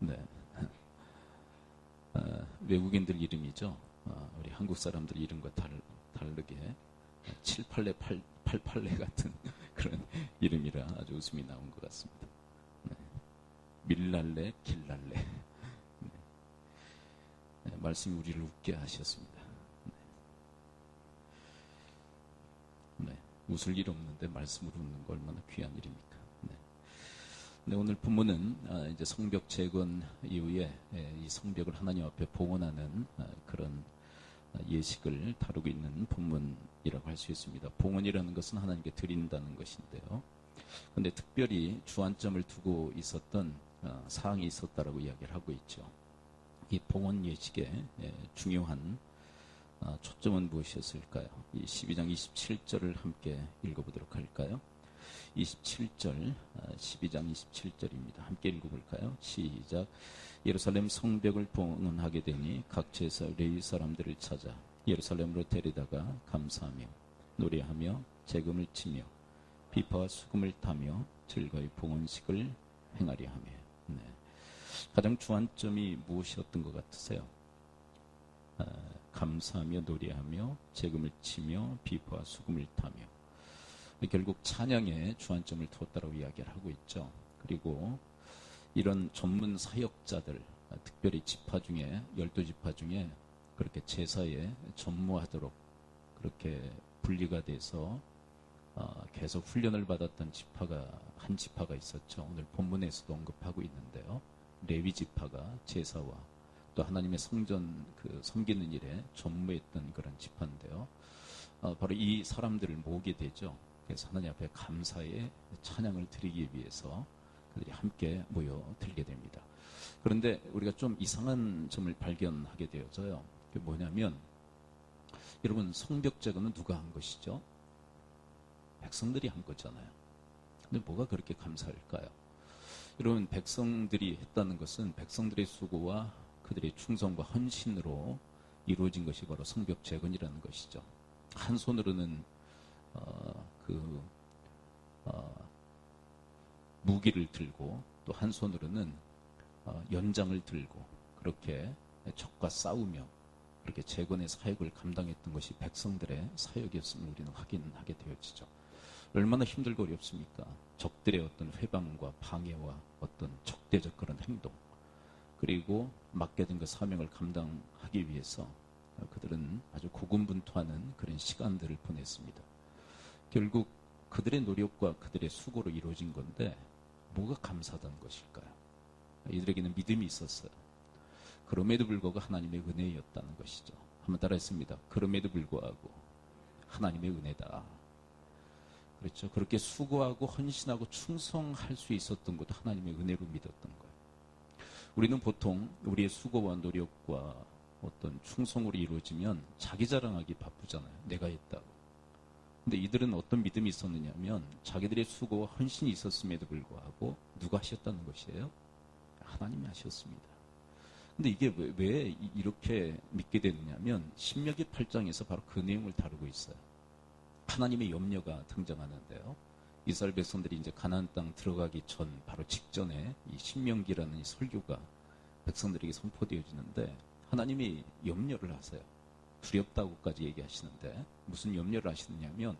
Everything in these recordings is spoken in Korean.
네. 외국인들 이름이죠. 우리 한국 사람들 이름과 다르게 7팔레 88레 같은 그런 이름이라 아주 웃음이 나온 것 같습니다. 네. 밀랄레, 길랄레. 네. 네, 말씀이 우리를 웃게 하셨습니다. 네. 네. 웃을 일 없는데 말씀으로 웃는 거 얼마나 귀한 일입니까? 네. 네, 오늘 본문은 이제 성벽 재건 이후에 이 성벽을 하나님 앞에 봉헌하는 그런 예식을 다루고 있는 본문이라고 할 수 있습니다. 봉헌이라는 것은 하나님께 드린다는 것인데요. 그런데 특별히 주안점을 두고 있었던 사항이 있었다라고 이야기를 하고 있죠. 이 봉헌 예식의 중요한 초점은 무엇이었을까요? 이 12장 27절을 함께 읽어보도록 할까요? 27절, 12장 27절입니다. 함께 읽어볼까요? 시작. 예루살렘 성벽을 봉헌하게 되니 각지에서 레위 사람들을 찾아 예루살렘으로 데려다가 감사하며 노래하며 재금을 치며 비파와 수금을 타며 즐거이 봉헌식을 행하려 하며. 네. 가장 주안점이 무엇이었던 것 같으세요? 감사하며 노래하며 재금을 치며 비파와 수금을 타며. 결국 찬양에 주안점을 두었다고 이야기를 하고 있죠. 그리고 이런 전문 사역자들, 특별히 지파 중에 12지파 중에 그렇게 제사에 전무하도록 그렇게 분리가 돼서 계속 훈련을 받았던 지파가 한 지파가 있었죠. 오늘 본문에서도 언급하고 있는데요. 레위 지파가 제사와 또 하나님의 성전 섬기는 일에 전무했던 그런 지파인데요. 바로 이 사람들을 모으게 되죠. 그래서 하나님 앞에 감사의 찬양을 드리기 위해서 그들이 함께 모여 드리게 됩니다. 그런데 우리가 좀 이상한 점을 발견하게 되어져요. 그게 뭐냐면, 여러분, 성벽 재건은 누가 한 것이죠? 백성들이 한 거잖아요. 근데 뭐가 그렇게 감사할까요? 여러분, 백성들이 했다는 것은 백성들의 수고와 그들의 충성과 헌신으로 이루어진 것이 바로 성벽 재건이라는 것이죠. 한 손으로는 무기를 들고 또 한 손으로는 연장을 들고 그렇게 적과 싸우며 그렇게 재건의 사역을 감당했던 것이 백성들의 사역이었음을 우리는 확인하게 되어지죠. 얼마나 힘들고 어렵습니까? 적들의 어떤 회방과 방해와 어떤 적대적 그런 행동, 그리고 맡겨진 그 사명을 감당하기 위해서 그들은 아주 고군분투하는 그런 시간들을 보냈습니다. 결국 그들의 노력과 그들의 수고로 이루어진 건데 뭐가 감사하다는 것일까요? 이들에게는 믿음이 있었어요. 그럼에도 불구하고 하나님의 은혜였다는 것이죠. 한번 따라했습니다. 그럼에도 불구하고 하나님의 은혜다. 그렇죠. 그렇게 수고하고 헌신하고 충성할 수 있었던 것도 하나님의 은혜로 믿었던 거예요. 우리는 보통 우리의 수고와 노력과 어떤 충성으로 이루어지면 자기 자랑하기 바쁘잖아요. 내가 했다고. 근데 이들은 어떤 믿음이 있었느냐면 자기들의 수고와 헌신이 있었음에도 불구하고 누가 하셨다는 것이에요? 하나님이 하셨습니다. 근데 이게 왜 이렇게 믿게 되느냐면 신명기 8장에서 바로 그 내용을 다루고 있어요. 하나님의 염려가 등장하는데요. 이스라엘 백성들이 이제 가나안 땅 들어가기 전 바로 직전에 이 신명기라는 이 설교가 백성들에게 선포되어지는데 하나님이 염려를 하세요. 두렵다고까지 얘기하시는데 무슨 염려를 하시느냐면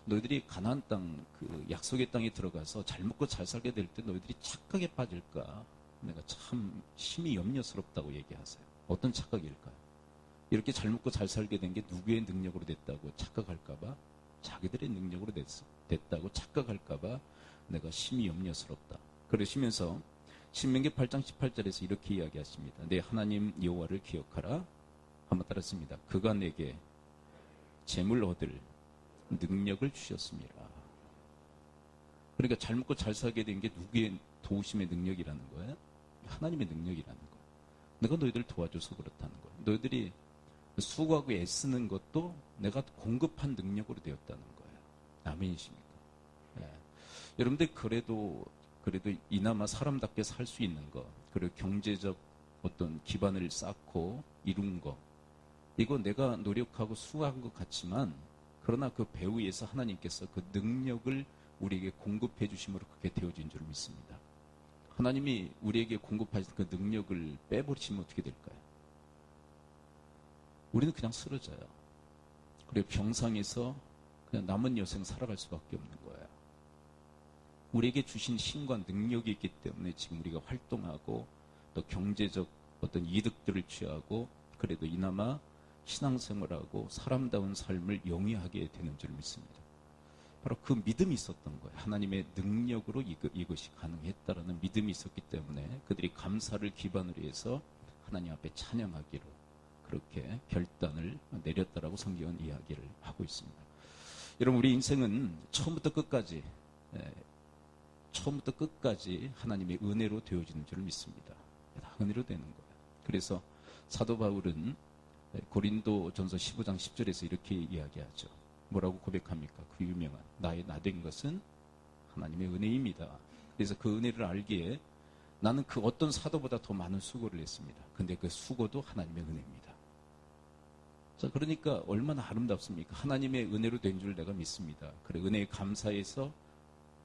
너희들이 가나안 땅 그 약속의 땅에 들어가서 잘 먹고 잘 살게 될 때 너희들이 착각에 빠질까 내가 참 심히 염려스럽다고 얘기하세요. 어떤 착각일까요? 이렇게 잘 먹고 잘 살게 된 게 누구의 능력으로 됐다고 착각할까봐, 자기들의 능력으로 됐다고 착각할까봐 내가 심히 염려스럽다. 그러시면서 신명기 8장 18절에서 이렇게 이야기하십니다. 내 하나님 여호와를 기억하라. 한번 따랐습니다. 그가 내게 재물 얻을 능력을 주셨습니다. 그러니까 잘 먹고 잘 살게 된 게 누구의 도우심의 능력이라는 거예요? 하나님의 능력이라는 거예요. 내가 너희들 도와줘서 그렇다는 거예요. 너희들이 수고하고 애쓰는 것도 내가 공급한 능력으로 되었다는 거예요. 아멘이십니까? 예. 여러분들 그래도 이나마 사람답게 살 수 있는 것, 그리고 경제적 어떤 기반을 쌓고 이룬 것, 이거 내가 노력하고 수고한 것 같지만 그러나 그 배후에서 하나님께서 그 능력을 우리에게 공급해 주심으로 그렇게 되어진 줄 믿습니다. 하나님이 우리에게 공급하신 그 능력을 빼버리시면 어떻게 될까요? 우리는 그냥 쓰러져요. 그리고 병상에서 그냥 남은 여생 살아갈 수밖에 없는 거예요. 우리에게 주신 힘과 능력이 있기 때문에 지금 우리가 활동하고 또 경제적 어떤 이득들을 취하고 그래도 이나마 신앙생활하고 사람다운 삶을 영위하게 되는 줄 믿습니다. 바로 그 믿음이 있었던 거예요. 하나님의 능력으로 이것이 가능했다라는 믿음이 있었기 때문에 그들이 감사를 기반으로 해서 하나님 앞에 찬양하기로 그렇게 결단을 내렸다라고 성경은 이야기를 하고 있습니다. 여러분, 우리 인생은 처음부터 끝까지 하나님의 은혜로 되어지는 줄 믿습니다. 다 은혜로 되는 거예요. 그래서 사도 바울은 고린도전서 15장 10절에서 이렇게 이야기하죠. 뭐라고 고백합니까? 그 유명한 나의 나된 것은 하나님의 은혜입니다. 그래서 그 은혜를 알기에 나는 그 어떤 사도보다 더 많은 수고를 했습니다. 근데 그 수고도 하나님의 은혜입니다. 자, 그러니까 얼마나 아름답습니까? 하나님의 은혜로 된 줄 내가 믿습니다. 그래, 은혜에 감사해서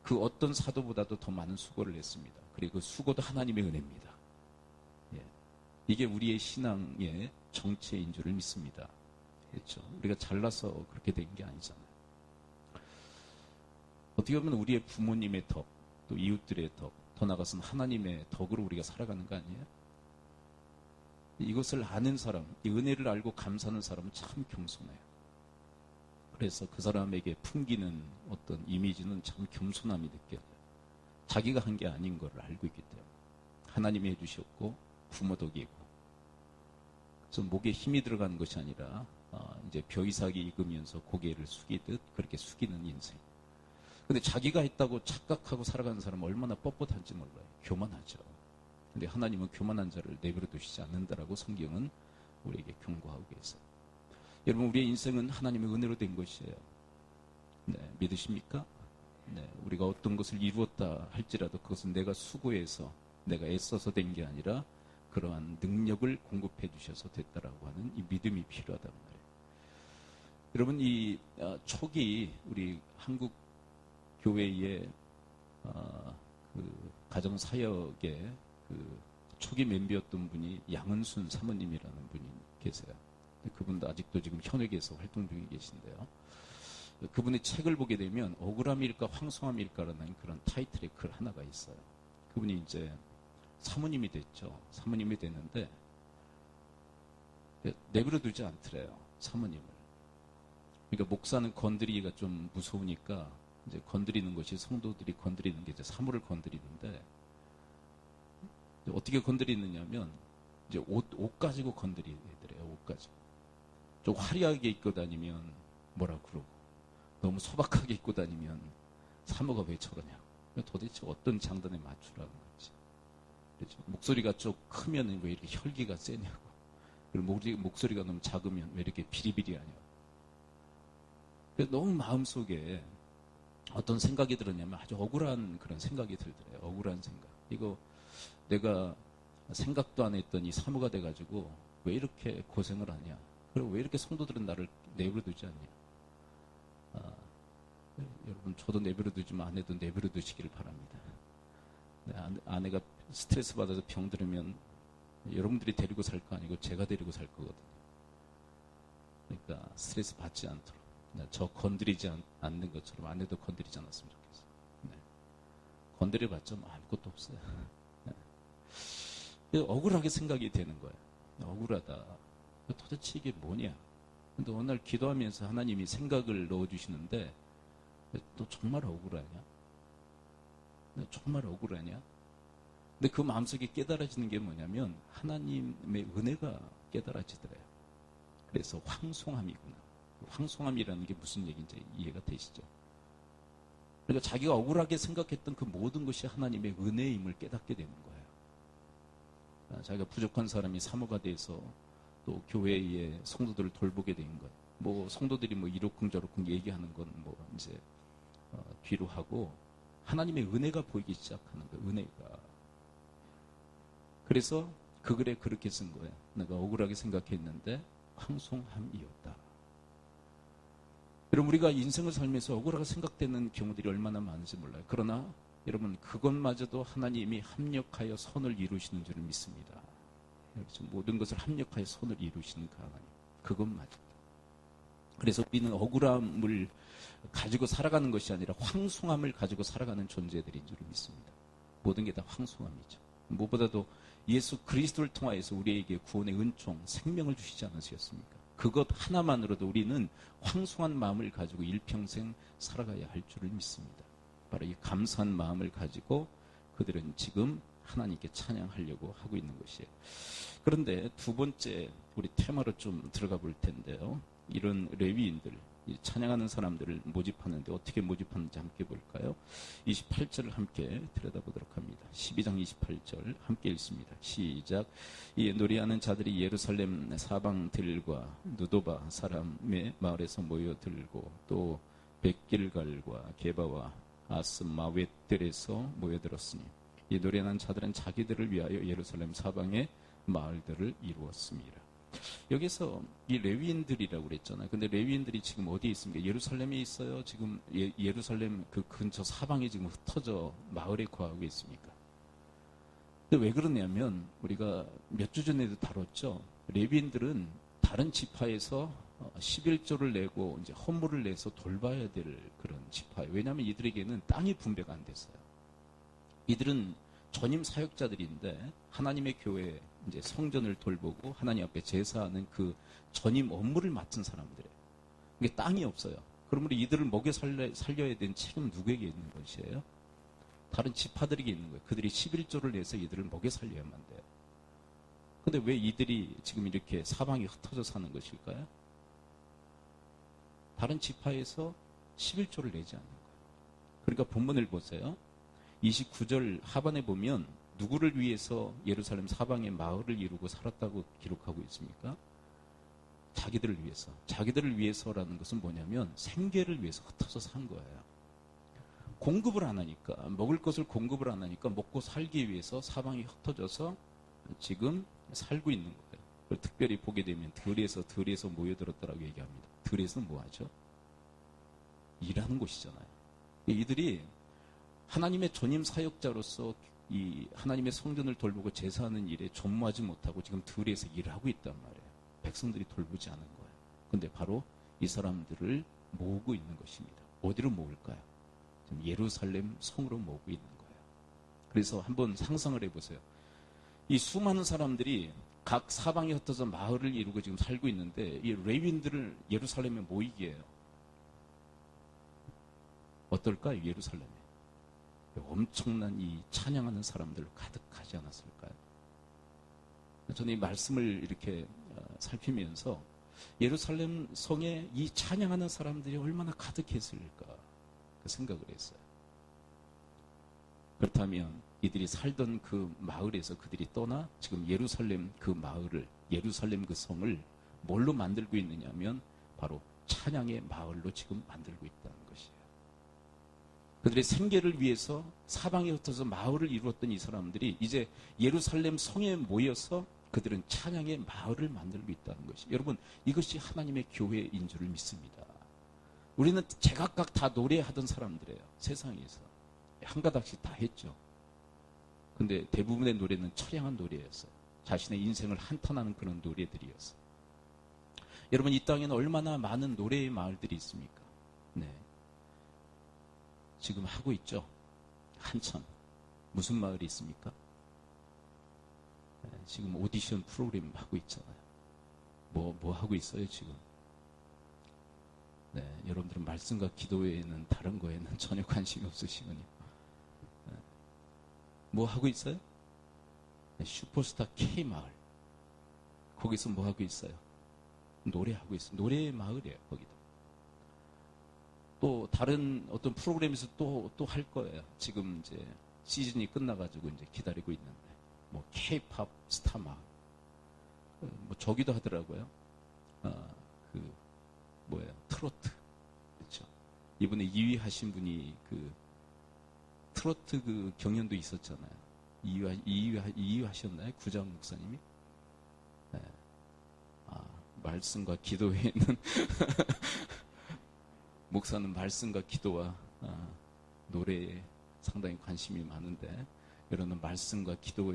그 어떤 사도보다도 더 많은 수고를 했습니다. 그리고 그 수고도 하나님의 은혜입니다. 예. 이게 우리의 신앙의 정체인 줄을 믿습니다. 그렇죠? 우리가 잘나서 그렇게 된 게 아니잖아요. 어떻게 보면 우리의 부모님의 덕, 또 이웃들의 덕, 더 나아가서는 하나님의 덕으로 우리가 살아가는 거 아니에요? 이것을 아는 사람, 이 은혜를 알고 감사하는 사람은 참 겸손해요. 그래서 그 사람에게 풍기는 어떤 이미지는 참 겸손함이 느껴져요. 자기가 한 게 아닌 걸 알고 있기 때문에. 하나님이 해주셨고 부모 덕이고. 그래서 목에 힘이 들어가는 것이 아니라 이제 벼이삭이 익으면서 고개를 숙이듯 그렇게 숙이는 인생. 근데 자기가 했다고 착각하고 살아가는 사람은 얼마나 뻣뻣한지 몰라요. 교만하죠. 근데 하나님은 교만한 자를 내버려 두시지 않는다라고 성경은 우리에게 경고하고 계세요. 여러분, 우리의 인생은 하나님의 은혜로 된 것이에요. 네, 믿으십니까? 네, 우리가 어떤 것을 이루었다 할지라도 그것은 내가 수고해서 내가 애써서 된 게 아니라 그러한 능력을 공급해 주셔서 됐다라고 하는 이 믿음이 필요하단 말이에요. 여러분, 이 초기 우리 한국 교회의 그 가정 사역의 그 초기 멤버였던 분이 양은순 사모님이라는 분이 계세요. 그분도 아직도 지금 현역에서 활동 중에 계신데요. 그분의 책을 보게 되면 억울함일까 황송함일까라는 그런 타이틀의 글 하나가 있어요. 그분이 이제 사모님이 됐죠. 사모님이 됐는데 내버려 두지 않더래요. 사모님을. 그러니까 목사는 건드리기가 좀 무서우니까 이제 건드리는 것이 성도들이 건드리는 게 이제 사모를 건드리는데 어떻게 건드리느냐면 이제 옷 가지고 건드리더래요. 옷 가지고. 좀 화려하게 입고 다니면 뭐라 그러고 너무 소박하게 입고 다니면 사모가 왜 저러냐고. 도대체 어떤 장단에 맞추라는 거지. 그렇죠? 목소리가 좀 크면 왜 이렇게 혈기가 세냐고. 그리고 목소리가 너무 작으면 왜 이렇게 비리비리하냐고. 그래서 너무 마음속에 어떤 생각이 들었냐면 아주 억울한 그런 생각이 들더래요. 억울한 생각. 이거 내가 생각도 안 했던 이 사모가 돼가지고 왜 이렇게 고생을 하냐. 그리고 왜 이렇게 성도들은 나를 내버려 두지 않냐. 여러분, 저도 내버려 두지만 아내도 내버려 두시기를 바랍니다. 아내가 스트레스 받아서 병들으면 여러분들이 데리고 살 거 아니고 제가 데리고 살 거거든요. 그러니까 스트레스 받지 않도록. 저 건드리지 않는 것처럼 아내도 건드리지 않았으면 좋겠어요. 네. 건드려봤자 아무것도 없어요. 네. 억울하게 생각이 되는 거예요. 억울하다. 도대체 이게 뭐냐. 근데 어느 날 기도하면서 하나님이 생각을 넣어주시는데 또 정말 억울하냐? 정말 억울하냐? 근데 그 마음속에 깨달아지는 게 뭐냐면 하나님의 은혜가 깨달아지더래요. 그래서 황송함이구나. 황송함이라는 게 무슨 얘기인지 이해가 되시죠? 그러니까 자기가 억울하게 생각했던 그 모든 것이 하나님의 은혜임을 깨닫게 되는 거예요. 자기가 부족한 사람이 사모가 돼서 또 교회의 성도들을 돌보게 된 것. 뭐 성도들이 뭐 이러쿵저러쿵 얘기하는 건 뭐 이제 뒤로 하고 하나님의 은혜가 보이기 시작하는 거예요. 은혜가. 그래서 그 글에 그렇게 쓴 거예요. 내가 억울하게 생각했는데 황송함이었다. 여러분, 우리가 인생을 살면서 억울하게 생각되는 경우들이 얼마나 많은지 몰라요. 그러나 여러분, 그것마저도 하나님이 합력하여 선을 이루시는 줄을 믿습니다. 모든 것을 합력하여 선을 이루시는 그 하나님, 그것마저. 그래서 우리는 억울함을 가지고 살아가는 것이 아니라 황송함을 가지고 살아가는 존재들인 줄을 믿습니다. 모든 게 다 황송함이죠. 무엇보다도 예수 그리스도를 통하여서 우리에게 구원의 은총, 생명을 주시지 않으셨습니까? 그것 하나만으로도 우리는 황송한 마음을 가지고 일평생 살아가야 할 줄을 믿습니다. 바로 이 감사한 마음을 가지고 그들은 지금 하나님께 찬양하려고 하고 있는 것이에요. 그런데 두 번째 우리 테마로 좀 들어가 볼 텐데요. 이런 레위인들, 찬양하는 사람들을 모집하는데 어떻게 모집하는지 함께 볼까요? 28절을 함께 들여다보도록 합니다. 12장 28절 함께 읽습니다. 시작. 이 노래하는 자들이 예루살렘 사방들과 누도바 사람의 마을에서 모여들고 또 백길갈과 게바와 아스마웻들에서 모여들었으니 이 노래하는 자들은 자기들을 위하여 예루살렘 사방의 마을들을 이루었습니다. 여기서 이 레위인들이라고 그랬잖아요. 근데 레위인들이 지금 어디에 있습니까? 예루살렘에 있어요. 지금 예루살렘 그 근처 사방에 지금 흩어져 마을에 거하고 있습니까? 근데 왜 그러냐면 우리가 몇 주 전에도 다뤘죠. 레위인들은 다른 지파에서 11조를 내고 이제 헌물을 내서 돌봐야 될 그런 지파예요. 왜냐하면 이들에게는 땅이 분배가 안 됐어요. 이들은 전임 사역자들인데 하나님의 교회 이제 성전을 돌보고 하나님 앞에 제사하는 그 전임 업무를 맡은 사람들이에요. 이게 땅이 없어요. 그러므로 이들을 먹여 살려야 되는 책임은 누구에게 있는 것이에요? 다른 지파들에게 있는 거예요. 그들이 11조를 내서 이들을 먹여 살려야만 돼요. 근데 왜 이들이 지금 이렇게 사방에 흩어져 사는 것일까요? 다른 지파에서 11조를 내지 않는 거예요. 그러니까 본문을 보세요. 29절 하반에 보면 누구를 위해서 예루살렘 사방의 마을을 이루고 살았다고 기록하고 있습니까? 자기들을 위해서. 자기들을 위해서라는 것은 뭐냐면 생계를 위해서 흩어져 산 거예요. 공급을 안 하니까, 먹을 것을 공급을 안 하니까 먹고 살기 위해서 사방이 흩어져서 지금 살고 있는 거예요. 특별히 보게 되면 들에서 모여들었다라고 얘기합니다. 들에서는 뭐 하죠? 일하는 곳이잖아요. 이들이 하나님의 전임 사역자로서 이 하나님의 성전을 돌보고 제사하는 일에 전무하지 못하고 지금 들에서 일을 하고 있단 말이에요. 백성들이 돌보지 않은 거예요. 근데 바로 이 사람들을 모으고 있는 것입니다. 어디로 모을까요? 지금 예루살렘 성으로 모으고 있는 거예요. 그래서 한번 상상을 해보세요. 이 수많은 사람들이 각 사방에 흩어져 마을을 이루고 지금 살고 있는데 이 레위인들을 예루살렘에 모이게 해요. 어떨까요? 예루살렘에. 엄청난 이 찬양하는 사람들로 가득하지 않았을까요? 저는 이 말씀을 이렇게 살피면서 예루살렘 성에 이 찬양하는 사람들이 얼마나 가득했을까 그 생각을 했어요. 그렇다면 이들이 살던 그 마을에서 그들이 떠나 지금 예루살렘 그 마을을, 예루살렘 그 성을 뭘로 만들고 있느냐면 바로 찬양의 마을로 지금 만들고 있다는 것이에요. 그들의 생계를 위해서 사방에 흩어서 마을을 이루었던 이 사람들이 이제 예루살렘 성에 모여서 그들은 찬양의 마을을 만들고 있다는 것이, 여러분, 이것이 하나님의 교회인 줄을 믿습니다. 우리는 제각각 다 노래하던 사람들이에요. 세상에서 한 가닥씩 다 했죠. 근데 대부분의 노래는 처량한 노래였어요. 자신의 인생을 한탄하는 그런 노래들이었어요. 여러분, 이 땅에는 얼마나 많은 노래의 마을들이 있습니까? 네, 지금 하고 있죠. 한참. 무슨 마을이 있습니까? 네, 지금 오디션 프로그램 하고 있잖아요. 뭐 하고 있어요, 지금? 네, 여러분들은 말씀과 기도 외에는 다른 거에는 전혀 관심이 없으시군요. 네. 뭐 하고 있어요? 네, 슈퍼스타 K마을. 거기서 뭐 하고 있어요? 노래하고 있어요. 노래의 마을이에요, 거기도. 또 다른 어떤 프로그램에서 또 할 거예요. 지금 이제 시즌이 끝나가지고 이제 기다리고 있는데, 뭐 K-팝 스타 마을. 뭐 저기도 하더라고요. 트로트. 그렇죠. 이번에 2위 하신 분이 그 트로트 그 경연도 있었잖아요. 2위 하셨나요? 구자원 목사님이? 네. 말씀과 기도 외에는 목사는 말씀과 기도와 노래에 상당히 관심이 많은데 여러분은 말씀과 기도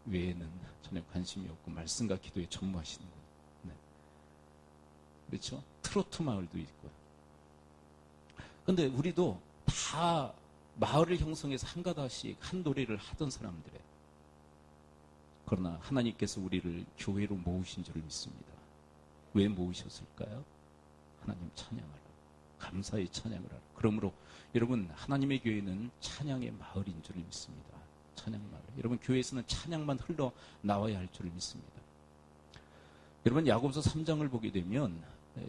외에는 전혀 관심이 없고 말씀과 기도에 전무하시는 거예요. 네. 그렇죠? 트로트 마을도 있고요. 근데 우리도 다 마을을 형성해서 한 가닥씩 한 노래를 하던 사람들이에요. 그러나 하나님께서 우리를 교회로 모으신 줄을 믿습니다. 왜 모으셨을까요? 하나님 찬양하라. 감사의 찬양을 하라. 그러므로 여러분, 하나님의 교회는 찬양의 마을인 줄을 믿습니다. 찬양 마을. 여러분, 교회에서는 찬양만 흘러나와야 할 줄을 믿습니다. 여러분, 야고보서 3장을 보게 되면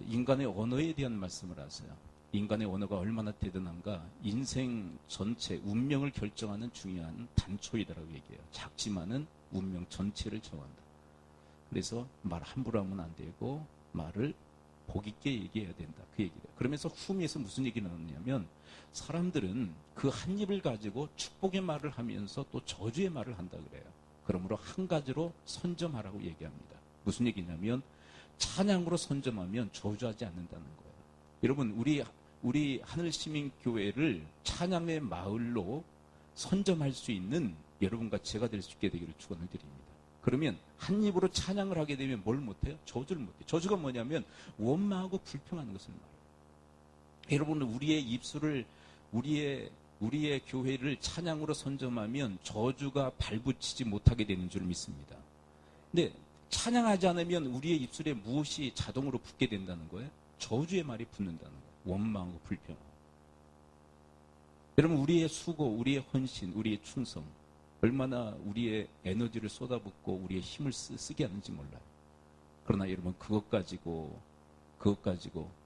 인간의 언어에 대한 말씀을 하세요. 인간의 언어가 얼마나 대단한가, 인생 전체, 운명을 결정하는 중요한 단초이다라고 얘기해요. 작지만은 운명 전체를 정한다. 그래서 말 함부로 하면 안 되고 말을 복 있게 얘기해야 된다. 그 얘기예요. 그러면서 후미에서 무슨 얘기를 나누냐면 사람들은 그 한 입을 가지고 축복의 말을 하면서 또 저주의 말을 한다 그래요. 그러므로 한 가지로 선점하라고 얘기합니다. 무슨 얘기냐면 찬양으로 선점하면 저주하지 않는다는 거예요. 여러분, 우리 하늘시민교회를 찬양의 마을로 선점할 수 있는 여러분과 제가 될 수 있게 되기를 축원을 드립니다. 그러면 한 입으로 찬양을 하게 되면 뭘 못해요? 저주를 못해요. 저주가 뭐냐면 원망하고 불평하는 것을 말해요. 여러분, 우리의 입술을 우리의 교회를 찬양으로 선점하면 저주가 발붙이지 못하게 되는 줄 믿습니다. 근데 찬양하지 않으면 우리의 입술에 무엇이 자동으로 붙게 된다는 거예요? 저주의 말이 붙는다는 거예요. 원망하고 불평하고. 여러분, 우리의 수고, 우리의 헌신, 우리의 충성, 얼마나 우리의 에너지를 쏟아붓고 우리의 힘을 쓰게 하는지 몰라요. 그러나 여러분, 그것 가지고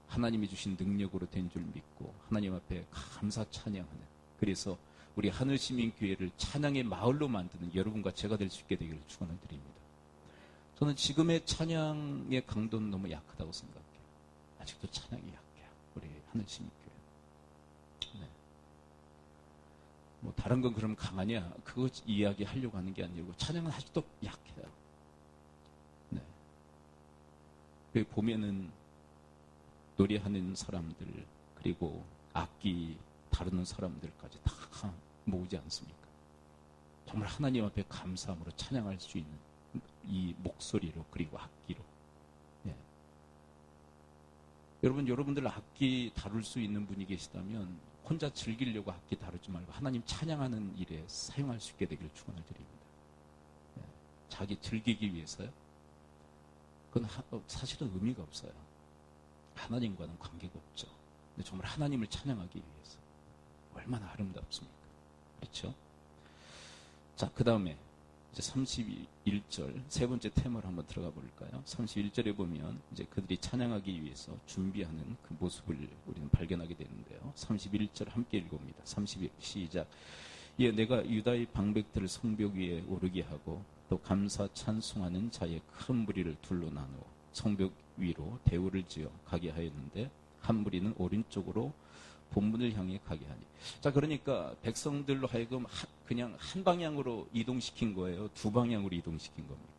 하나님이 주신 능력으로 된 줄 믿고 하나님 앞에 감사 찬양하는, 그래서 우리 하늘시민교회를 찬양의 마을로 만드는 여러분과 제가 될 수 있게 되기를 축원을 드립니다. 저는 지금의 찬양의 강도는 너무 약하다고 생각해요. 아직도 찬양이 약해요. 우리 하늘시민교회. 네. 뭐 다른 건 그럼 강하냐? 그거 이야기하려고 하는 게 아니고 찬양은 아직도 약해요. 네. 그 보면은 노래하는 사람들, 그리고 악기 다루는 사람들까지 다 모으지 않습니까? 정말 하나님 앞에 감사함으로 찬양할 수 있는 이 목소리로, 그리고 악기로. 예. 여러분들 악기 다룰 수 있는 분이 계시다면 혼자 즐기려고 악기 다루지 말고 하나님 찬양하는 일에 사용할 수 있게 되기를 축원을 드립니다. 예. 자기 즐기기 위해서요? 그건 사실은 의미가 없어요. 하나님과는 관계가 없죠. 근데 정말 하나님을 찬양하기 위해서 얼마나 아름답습니까? 그렇죠? 자, 그 다음에 이제 31절 세 번째 테마로 한번 들어가 볼까요? 31절에 보면 이제 그들이 찬양하기 위해서 준비하는 그 모습을 우리는 발견하게 되는데요. 31절 함께 읽어봅니다. 31 시작. 예, 내가 유다의 방백들을 성벽 위에 오르게 하고 또 감사 찬송하는 자의 큰 무리를 둘로 나누어 성벽 위로 대우를 지어 가게 하였는데 한 무리는 오른쪽으로 본문을 향해 가게 하니. 자, 그러니까 백성들로 하여금 그냥 한 방향으로 이동시킨 거예요? 두 방향으로 이동시킨 겁니까?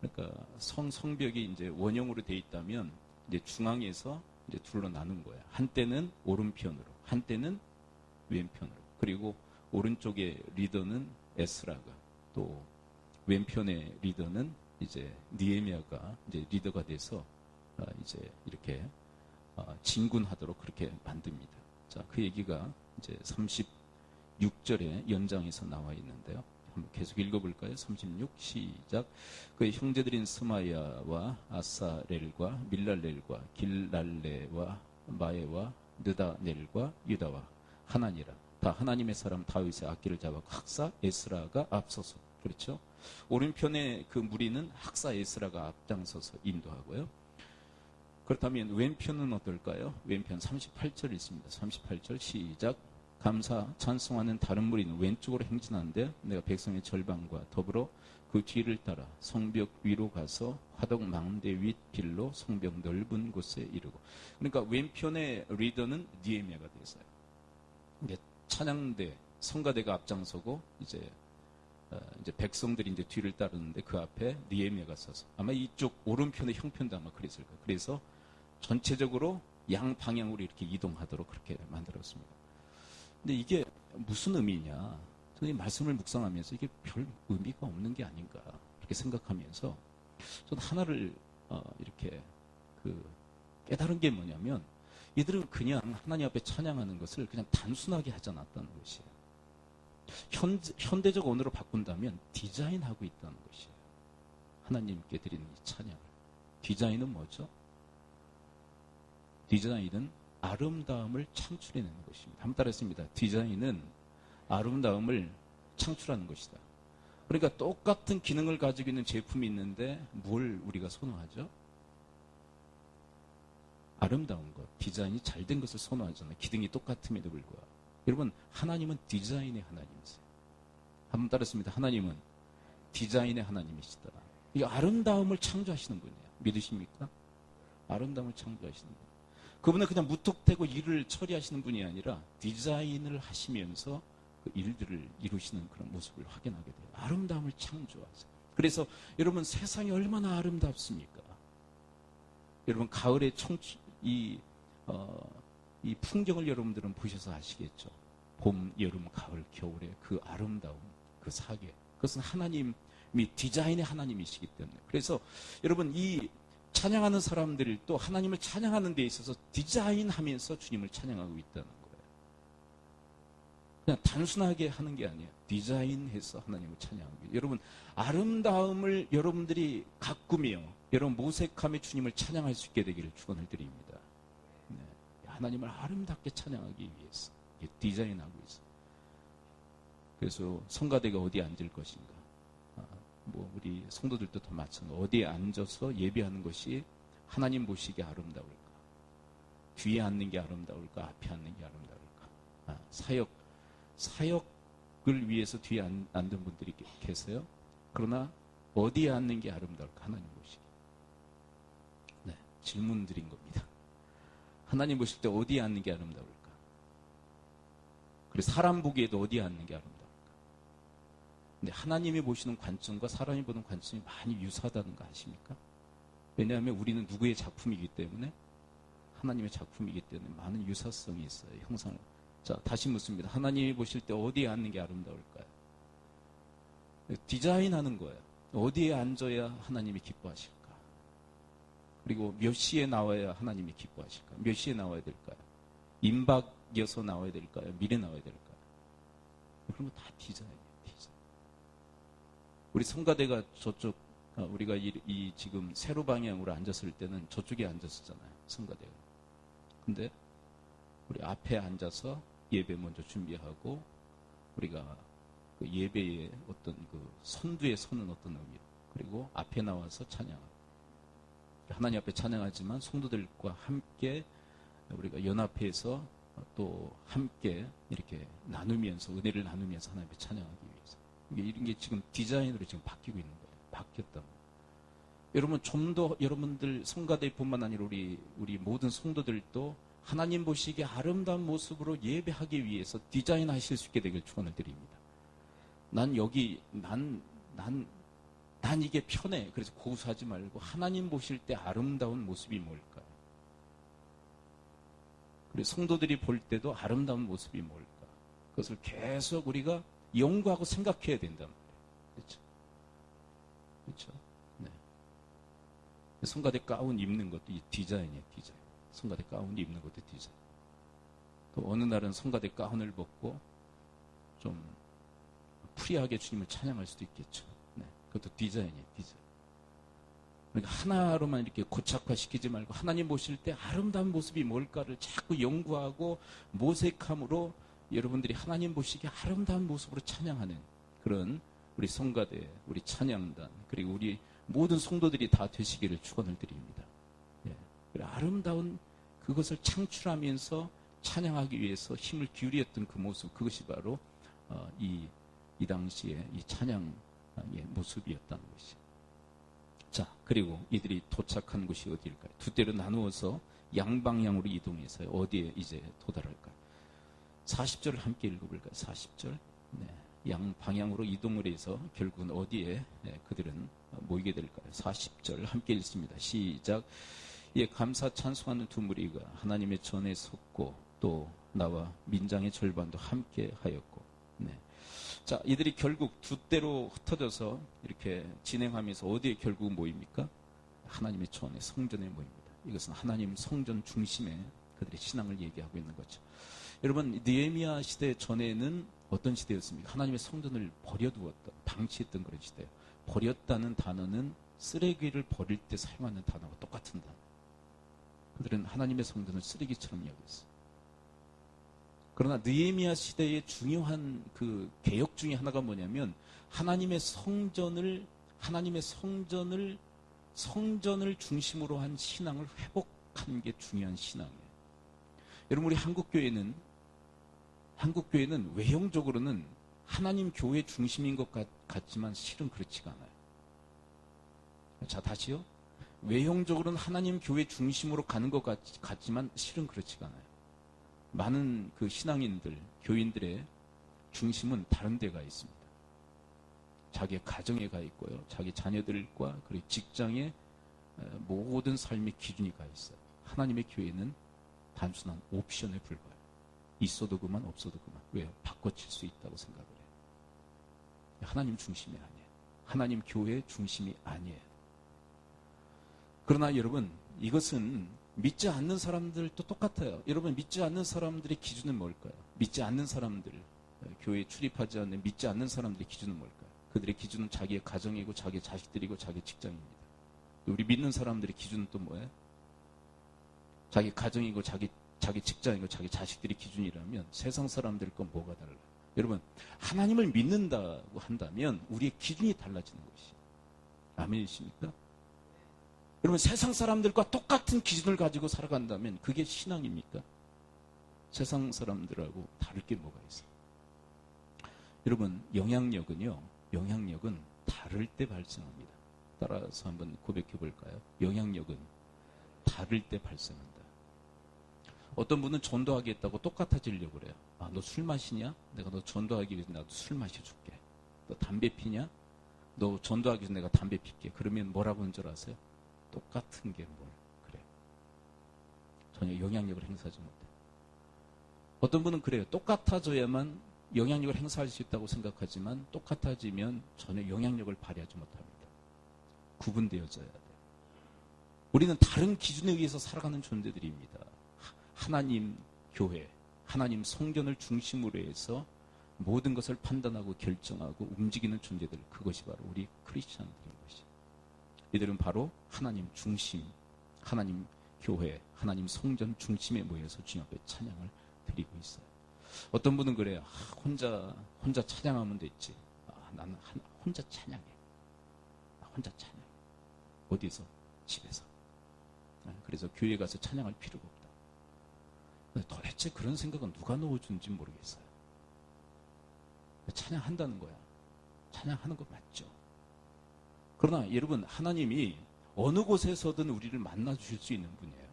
그러니까 성벽이 이제 원형으로 돼 있다면 이제 중앙에서 이제 둘로 나눈 거예요. 한때는 오른편으로, 한때는 왼편으로. 그리고 오른쪽의 리더는 에스라가, 또 왼편의 리더는 이제 느헤미야가 이제 리더가 돼서 이제 이렇게 진군하도록 그렇게 만듭니다. 자, 그 얘기가 이제 36절에 연장해서 나와 있는데요. 한번 계속 읽어볼까요? 36 시작. 그의 형제들인 스마야와 아사렐과 밀랄렐과 길랄레와 마에와 느다넬과 유다와 하나니라. 다 하나님의 사람 다윗의 악기를 잡아 학사 에스라가 앞서서. 그렇죠? 오른편의 그 무리는 학사 에스라가 앞장서서 인도하고요. 그렇다면 왼편은 어떨까요? 왼편 38절 있습니다. 38절 시작. 감사 찬송하는 다른 무리는 왼쪽으로 행진하는데 내가 백성의 절반과 더불어 그 뒤를 따라 성벽 위로 가서 화덕 망대 윗 길로 성벽 넓은 곳에 이르고. 그러니까 왼편의 리더는 느헤미야가 됐어요. 이제 찬양대 성가대가 앞장서고 이제 백성들이 이제 뒤를 따르는데 그 앞에 느헤미야가 서서 아마 이쪽 오른편의 형편도 아마 그랬을 거예요. 그래서 전체적으로 양 방향으로 이렇게 이동하도록 그렇게 만들었습니다. 근데 이게 무슨 의미냐? 저는 이 말씀을 묵상하면서 이게 별 의미가 없는 게 아닌가 그렇게 생각하면서 저는 하나를 이렇게 깨달은 게 뭐냐면 이들은 그냥 하나님 앞에 찬양하는 것을 그냥 단순하게 하지 않았다는 것이에요. 현대적 언어로 바꾼다면 디자인하고 있다는 것이에요. 하나님께 드리는 이 찬양을. 디자인은 뭐죠? 디자인은 아름다움을 창출해내는 것입니다. 한번 따라했습니다. 디자인은 아름다움을 창출하는 것이다. 그러니까 똑같은 기능을 가지고 있는 제품이 있는데 뭘 우리가 선호하죠? 아름다운 것, 디자인이 잘 된 것을 선호하잖아요. 기능이 똑같음에도 불구하고. 여러분, 하나님은 디자인의 하나님이세요. 한번 따라했습니다. 하나님은 디자인의 하나님이시다. 이 아름다움을 창조하시는 분이에요. 믿으십니까? 아름다움을 창조하시는 분. 그분은 그냥 무턱대고 일을 처리하시는 분이 아니라 디자인을 하시면서 그 일들을 이루시는 그런 모습을 확인하게 돼요. 아름다움을 창조하세요. 그래서 여러분, 세상이 얼마나 아름답습니까? 여러분, 가을의 이 풍경을 여러분들은 보셔서 아시겠죠? 봄, 여름, 가을, 겨울의 그 아름다움, 그 사계. 그것은 하나님이 디자인의 하나님이시기 때문에. 그래서 여러분, 이 찬양하는 사람들이 또 하나님을 찬양하는 데 있어서 디자인하면서 주님을 찬양하고 있다는 거예요. 그냥 단순하게 하는 게 아니에요. 디자인해서 하나님을 찬양하고. 여러분, 아름다움을 여러분들이 가꾸며 여러분 모색함에 주님을 찬양할 수 있게 되기를 축원을 드립니다. 네. 하나님을 아름답게 찬양하기 위해서 디자인하고 있어요. 그래서 성가대가 어디에 앉을 것인가? 우리 성도들도 다 마찬가지로 어디에 앉아서 예배하는 것이 하나님 보시기에 아름다울까? 뒤에 앉는 게 아름다울까? 앞에 앉는 게 아름다울까? 사역을 위해서 뒤에 앉는 분들이 계세요. 그러나 어디에 앉는 게 아름다울까? 하나님 보시기. 네, 질문 드린 겁니다. 하나님 보실 때 어디에 앉는 게 아름다울까? 그리고 사람 보기에도 어디에 앉는 게 아름다울까? 근데 하나님이 보시는 관점과 사람이 보는 관점이 많이 유사하다는 거 아십니까? 왜냐하면 우리는 누구의 작품이기 때문에 하나님의 작품이기 때문에 많은 유사성이 있어요. 형상을. 자, 다시 묻습니다. 하나님이 보실 때 어디에 앉는 게 아름다울까요? 디자인하는 거예요. 어디에 앉아야 하나님이 기뻐하실까? 그리고 몇 시에 나와야 하나님이 기뻐하실까? 몇 시에 나와야 될까요? 임박이어서 나와야 될까요? 미래 나와야 될까요? 그런 거 다 디자인이에요. 디자인. 우리 성가대가 저쪽, 우리가 지금 세로 방향으로 앉았을 때는 저쪽에 앉았었잖아요. 성가대가. 근데 우리 앞에 앉아서 예배 먼저 준비하고 우리가 그 예배의 어떤 그 선두에 서는 어떤 의미, 그리고 앞에 나와서 찬양하고 하나님 앞에 찬양하지만 성도들과 함께 우리가 연합해서 또 함께 이렇게 나누면서 은혜를 나누면서 하나님 앞에 찬양하기 위해서 이런 게 지금 디자인으로 지금 바뀌고 있는 거예요. 바뀌었단 말이에요. 여러분, 좀 더 여러분들 성가대뿐만 아니라 우리 모든 성도들도 하나님 보시기에 아름다운 모습으로 예배하기 위해서 디자인하실 수 있게 되길 축원을 드립니다. 난 이게 편해. 그래서 고수하지 말고 하나님 보실 때 아름다운 모습이 뭘까요? 그리고 성도들이 볼 때도 아름다운 모습이 뭘까? 그것을 계속 우리가 연구하고 생각해야 된단 말이에요. 그렇죠? 그렇죠? 네. 성가대 가운 입는 것도 이 디자인이에요. 디자인. 성가대 가운 입는 것도 디자인. 또 어느 날은 성가대 가운을 벗고 좀 프리하게 주님을 찬양할 수도 있겠죠. 네. 그것도 디자인이에요. 디자인. 그러니까 하나로만 이렇게 고착화시키지 말고 하나님 보실 때 아름다운 모습이 뭘까를 자꾸 연구하고 모색함으로 여러분들이 하나님 보시기에 아름다운 모습으로 찬양하는 그런 우리 성가대, 우리 찬양단, 그리고 우리 모든 성도들이 다 되시기를 축원을 드립니다. 예. 아름다운 그것을 창출하면서 찬양하기 위해서 힘을 기울였던 그 모습, 그것이 바로 이 당시에 이 찬양의 모습이었다는 것이죠. 자, 그리고 이들이 도착한 곳이 어디일까요? 두 대로 나누어서 양방향으로 이동해서 어디에 이제 도달할까요? 40절을 함께 읽어볼까요? 40절. 네. 양방향으로 이동을 해서 결국은 어디에 그들은 모이게 될까요? 40절 함께 읽습니다. 시작. 예, 감사 찬송하는 두 무리가 하나님의 전에 섰고 또 나와 민장의 절반도 함께 하였고. 네. 자, 이들이 결국 두 때로 흩어져서 이렇게 진행하면서 어디에 결국 모입니까? 하나님의 초원의 성전에 모입니다. 이것은 하나님 성전 중심에 그들의 신앙을 얘기하고 있는 거죠. 여러분, 느헤미야 시대 전에는 어떤 시대였습니까? 하나님의 성전을 버려두었던, 방치했던 그런 시대예요. 버렸다는 단어는 쓰레기를 버릴 때 사용하는 단어와 똑같은 단어. 그들은 하나님의 성전을 쓰레기처럼 여겼어요. 그러나 느헤미야 시대의 중요한 그 개혁 중에 하나가 뭐냐면 하나님의 성전을 성전을 중심으로 한 신앙을 회복하는 게 중요한 신앙이에요. 여러분, 우리 한국교회는 외형적으로는 하나님 교회 중심인 것 같지만 실은 그렇지가 않아요. 자, 다시요. 외형적으로는 하나님 교회 중심으로 가는 것 같지만 실은 그렇지가 않아요. 많은 그 신앙인들, 교인들의 중심은 다른 데가 있습니다. 자기의 가정에 가 있고요. 자기 자녀들과 그리고 직장의 모든 삶의 기준이 가 있어요. 하나님의 교회는 단순한 옵션에 불과해요. 있어도 그만, 없어도 그만. 왜요? 바꿔칠 수 있다고 생각을 해요. 하나님 중심이 아니에요. 하나님 교회 중심이 아니에요. 그러나 여러분, 이것은 믿지 않는 사람들도 똑같아요. 여러분, 믿지 않는 사람들의 기준은 뭘까요? 믿지 않는 사람들, 교회에 출입하지 않는 믿지 않는 사람들의 기준은 뭘까요? 그들의 기준은 자기의 가정이고 자기 자식들이고 자기 직장입니다. 우리 믿는 사람들의 기준은 또 뭐예요? 자기 가정이고 자기 직장이고 자기 자식들이 기준이라면 세상 사람들 건 뭐가 달라요? 여러분, 하나님을 믿는다고 한다면 우리의 기준이 달라지는 것이에요. 아멘이십니까? 여러분, 세상 사람들과 똑같은 기준을 가지고 살아간다면 그게 신앙입니까? 세상 사람들하고 다를 게 뭐가 있어요? 여러분, 영향력은 다를 때 발생합니다. 따라서 한번 고백해 볼까요? 영향력은 다를 때 발생한다. 어떤 분은 전도하겠다고 똑같아지려고 그래요. 아, 너 술 마시냐? 내가 너 전도하기 위해서 나도 술 마셔줄게. 너 담배 피냐? 너 전도하기 위해서 내가 담배 필게. 그러면 뭐라고 하는 줄 아세요? 똑같은 게 뭘 그래. 전혀 영향력을 행사하지 못해. 어떤 분은 그래요. 똑같아져야만 영향력을 행사할 수 있다고 생각하지만 똑같아지면 전혀 영향력을 발휘하지 못합니다. 구분되어져야 돼요. 우리는 다른 기준에 의해서 살아가는 존재들입니다. 하나님 교회, 하나님 성전을 중심으로 해서 모든 것을 판단하고 결정하고 움직이는 존재들, 그것이 바로 우리 크리스찬들인 것이에요. 이들은 바로 하나님 중심, 하나님 교회, 하나님 성전 중심에 모여서 주님 앞에 찬양을 드리고 있어요. 어떤 분은 그래요. 혼자 찬양하면 됐지. 나는 혼자 찬양해. 혼자 찬양해. 어디서? 집에서. 그래서 교회 가서 찬양할 필요가 없다. 도대체 그런 생각은 누가 넣어준지 모르겠어요. 찬양한다는 거야. 찬양하는 거 맞죠? 그러나 여러분, 하나님이 어느 곳에서든 우리를 만나주실 수 있는 분이에요.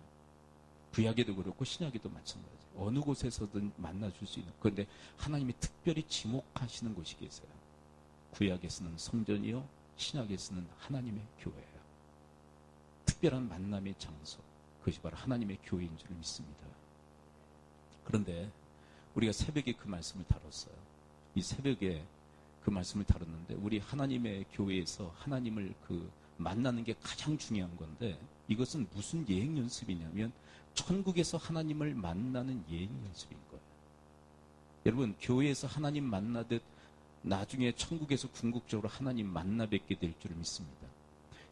구약에도 그렇고 신약에도 마찬가지. 어느 곳에서든 만나줄 수 있는. 그런데 하나님이 특별히 지목하시는 곳이 계세요. 구약에서는 성전이요, 신약에서는 하나님의 교회예요. 특별한 만남의 장소, 그것이 바로 하나님의 교회인 줄 믿습니다. 그런데 우리가 새벽에 그 말씀을 다뤘어요. 이 새벽에 그 말씀을 다뤘는데 우리 하나님의 교회에서 하나님을 만나는 게 가장 중요한 건데 이것은 무슨 예행 연습이냐면 천국에서 하나님을 만나는 예행 연습인 거예요. 여러분, 교회에서 하나님 만나듯 나중에 천국에서 궁극적으로 하나님 만나 뵙게 될 줄 믿습니다.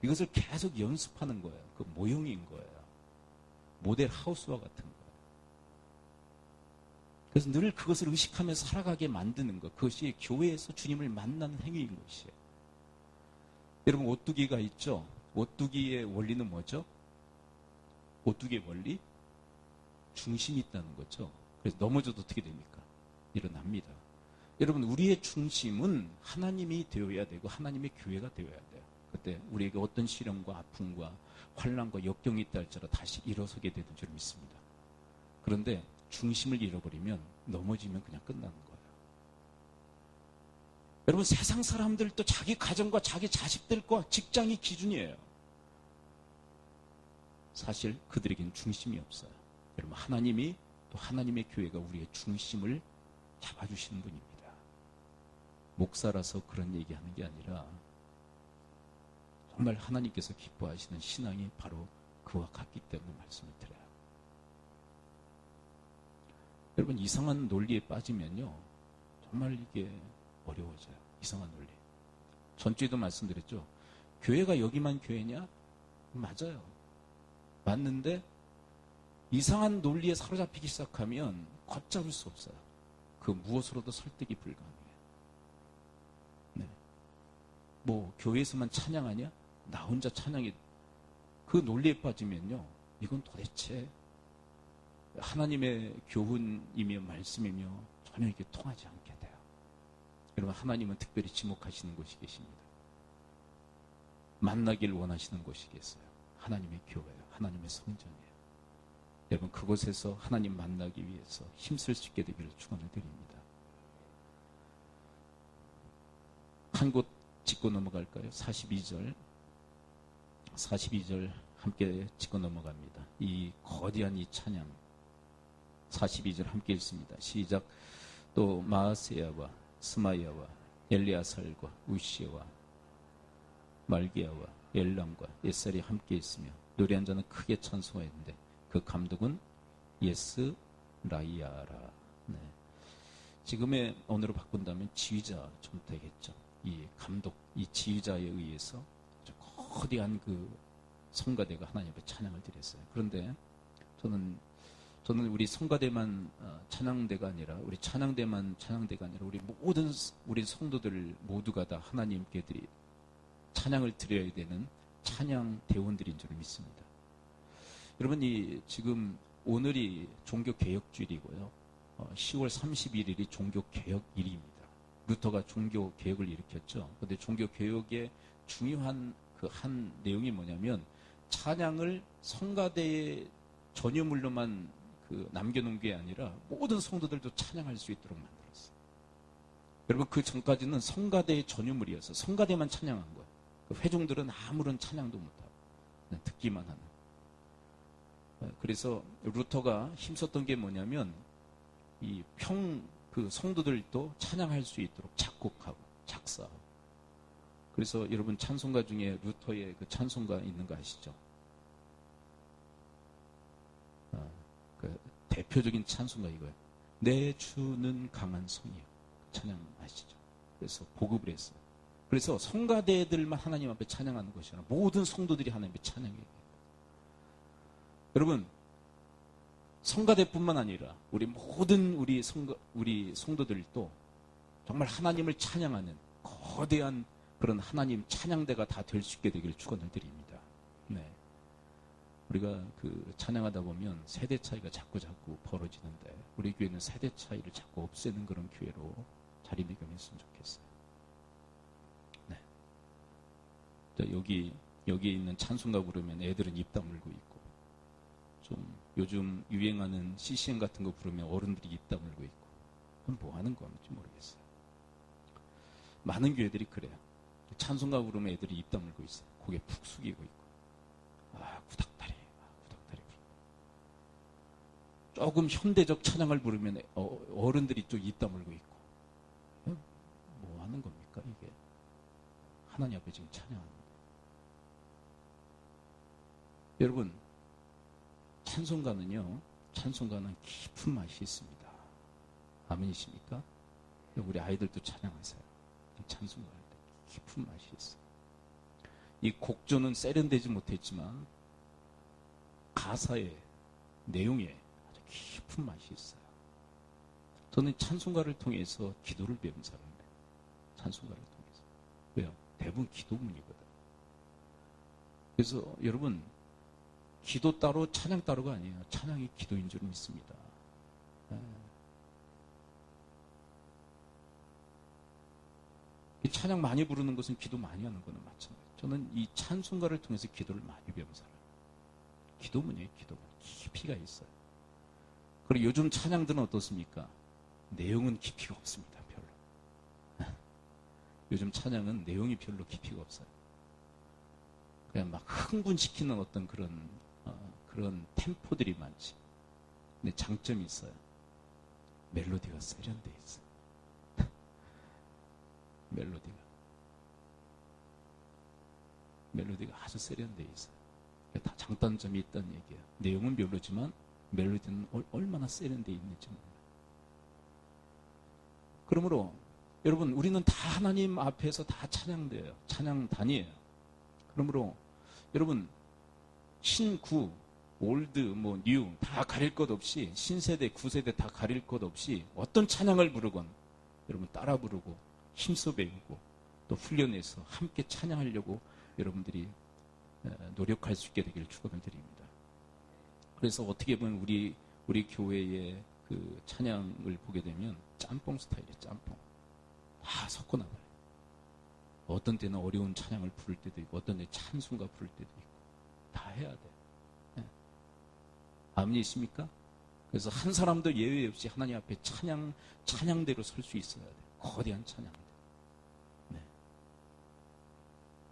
이것을 계속 연습하는 거예요. 그 모형인 거예요. 모델 하우스와 같은 거예요. 그래서 늘 그것을 의식하면서 살아가게 만드는 것, 그것이 교회에서 주님을 만나는 행위인 것이에요. 여러분, 오뚜기가 있죠? 오뚜기의 원리는 뭐죠? 오뚜기의 원리? 중심이 있다는 거죠. 그래서 넘어져도 어떻게 됩니까? 일어납니다. 여러분, 우리의 중심은 하나님이 되어야 되고 하나님의 교회가 되어야 돼요. 그때 우리에게 어떤 시련과 아픔과 환난과 역경이 있다 할지라도 다시 일어서게 되는 줄 믿습니다. 그런데 중심을 잃어버리면 넘어지면 그냥 끝나는 거예요. 여러분, 세상 사람들도 자기 가정과 자기 자식들과 직장이 기준이에요. 사실 그들에게는 중심이 없어요. 여러분, 하나님이 또 하나님의 교회가 우리의 중심을 잡아주시는 분입니다. 목사라서 그런 얘기하는 게 아니라 정말 하나님께서 기뻐하시는 신앙이 바로 그와 같기 때문에 말씀을 드려요. 여러분, 이상한 논리에 빠지면요 정말 이게 어려워져요. 이상한 논리. 전주에도 말씀드렸죠. 교회가 여기만 교회냐? 맞아요. 맞는데 이상한 논리에 사로잡히기 시작하면 걷잡을 수 없어요. 그 무엇으로도 설득이 불가능해요. 네. 뭐 교회에서만 찬양하냐? 나 혼자 찬양해. 그 논리에 빠지면요 이건 도대체 하나님의 교훈이며 말씀이며 전혀 이게 통하지 않게 돼요. 여러분, 하나님은 특별히 지목하시는 곳이 계십니다. 만나길 원하시는 곳이 있어요. 하나님의 교회예요. 하나님의 성전이에요. 여러분, 그곳에서 하나님 만나기 위해서 힘쓸 수 있게 되기를 축원을 드립니다. 한 곳 짚고 넘어갈까요? 42절 함께 짚고 넘어갑니다. 이 거대한 이 찬양 42절 함께 읽습니다. 시작. 또 마아세야와 스마야와 엘리아살과 우시와 말기야와 엘람과 옛살이 함께 있으며 노래한 자는 크게 찬송하였는데 그 감독은 예스라이아라. 네. 지금의 언어로 바꾼다면 지휘자 좀 되겠죠. 이 감독, 이 지휘자에 의해서 아주 거대한 그 성가대가 하나님 앞에 찬양을 드렸어요. 그런데 저는 우리 성가대만 찬양대가 아니라 우리 찬양대만 찬양대가 아니라 우리 모든 우리 성도들 모두가 다 하나님께 찬양을 드려야 되는 찬양 대원들인 줄 믿습니다. 여러분, 지금 오늘이 종교개혁주일이고요. 10월 31일이 종교개혁일입니다. 루터가 종교개혁을 일으켰죠. 그런데 종교개혁의 중요한 그 한 내용이 뭐냐면 찬양을 성가대의 전유물로만 남겨놓은 게 아니라 모든 성도들도 찬양할 수 있도록 만들었어요. 여러분, 그 전까지는 성가대의 전유물이어서 성가대만 찬양한 거예요. 회중들은 아무런 찬양도 못하고 그냥 듣기만 하는. 그래서 루터가 힘썼던 게 뭐냐면 그 성도들도 찬양할 수 있도록 작곡하고 작사하고. 그래서 여러분, 찬송가 중에 루터의 그 찬송가 있는 거 아시죠? 그 대표적인 찬송가 이거예요. 내 주는 강한 성이요. 찬양 아시죠? 그래서 보급을 했어요. 그래서 성가대들만 하나님 앞에 찬양하는 것이 아니라 모든 성도들이 하나님 앞에 찬양해요. 여러분, 성가대뿐만 아니라 우리 모든 우리 성도들도 정말 하나님을 찬양하는 거대한 그런 하나님 찬양대가 다 될 수 있게 되기를 축원을 드립니다. 네. 우리가 찬양하다 보면 세대 차이가 자꾸 벌어지는데 우리 교회는 세대 차이를 자꾸 없애는 그런 교회로 자리매김했으면 좋겠어요. 네. 여기 있는 찬송가 부르면 애들은 입 다물고 있고, 좀 요즘 유행하는 CCM 같은 거 부르면 어른들이 입 다물고 있고, 그럼 뭐 하는 건지 모르겠어요. 많은 교회들이 그래요. 찬송가 부르면 애들이 입 다물고 있어요. 고개 푹 숙이고 있고, 구닥다리 부르고. 조금 현대적 찬양을 부르면 어른들이 좀 입 다물고 있고, 뭐 하는 겁니까 이게? 하나님 앞에 지금 찬양하는데. 여러분, 찬송가는 깊은 맛이 있습니다. 아멘이십니까? 우리 아이들도 찬양하세요. 찬송가 할 때 깊은 맛이 있어요. 이 곡조는 세련되지 못했지만 가사의 내용에 아주 깊은 맛이 있어요. 저는 찬송가를 통해서 기도를 배운 사람이에요. 찬송가를 통해서. 왜요? 대부분 기도문이거든. 그래서 여러분, 기도 따로 찬양 따로가 아니에요. 찬양이 기도인 줄 믿습니다. 이 찬양 많이 부르는 것은 기도 많이 하는 거는 마찬가지예요. 저는 이 찬송가를 통해서 기도를 많이 배운 사람이에요. 기도문이에요. 기도문. 깊이가 있어요. 그리고 요즘 찬양들은 어떻습니까? 내용은 깊이가 없습니다. 별로. 요즘 찬양은 내용이 별로 깊이가 없어요. 그냥 막 흥분시키는 어떤 그런 템포들이 많지. 근데 장점이 있어요. 멜로디가 세련돼 있어요. 멜로디가 아주 세련돼 있어요. 다 장단점이 있다는 얘기예요. 내용은 별로지만 멜로디는 얼마나 세련돼 있는지 몰라요. 그러므로 여러분, 우리는 다 하나님 앞에서 다 찬양돼요. 찬양단이에요. 그러므로 여러분, 신구, 올드, 뉴 다 가릴 것 없이, 신세대, 구세대 다 가릴 것 없이 어떤 찬양을 부르건 여러분 따라 부르고 힘써 배우고 또 훈련해서 함께 찬양하려고 여러분들이 노력할 수 있게 되기를 축원을 드립니다. 그래서 어떻게 보면 우리 교회의 그 찬양을 보게 되면 짬뽕 스타일이에요. 짬뽕 다 섞어 나가요. 어떤 때는 어려운 찬양을 부를 때도 있고 어떤 때 찬송가 부를 때도 있고 다 해야 돼. 네. 아멘이십니까? 그래서 한 사람도 예외 없이 하나님 앞에 찬양대로 설 수 있어야 돼. 거대한 찬양대. 네.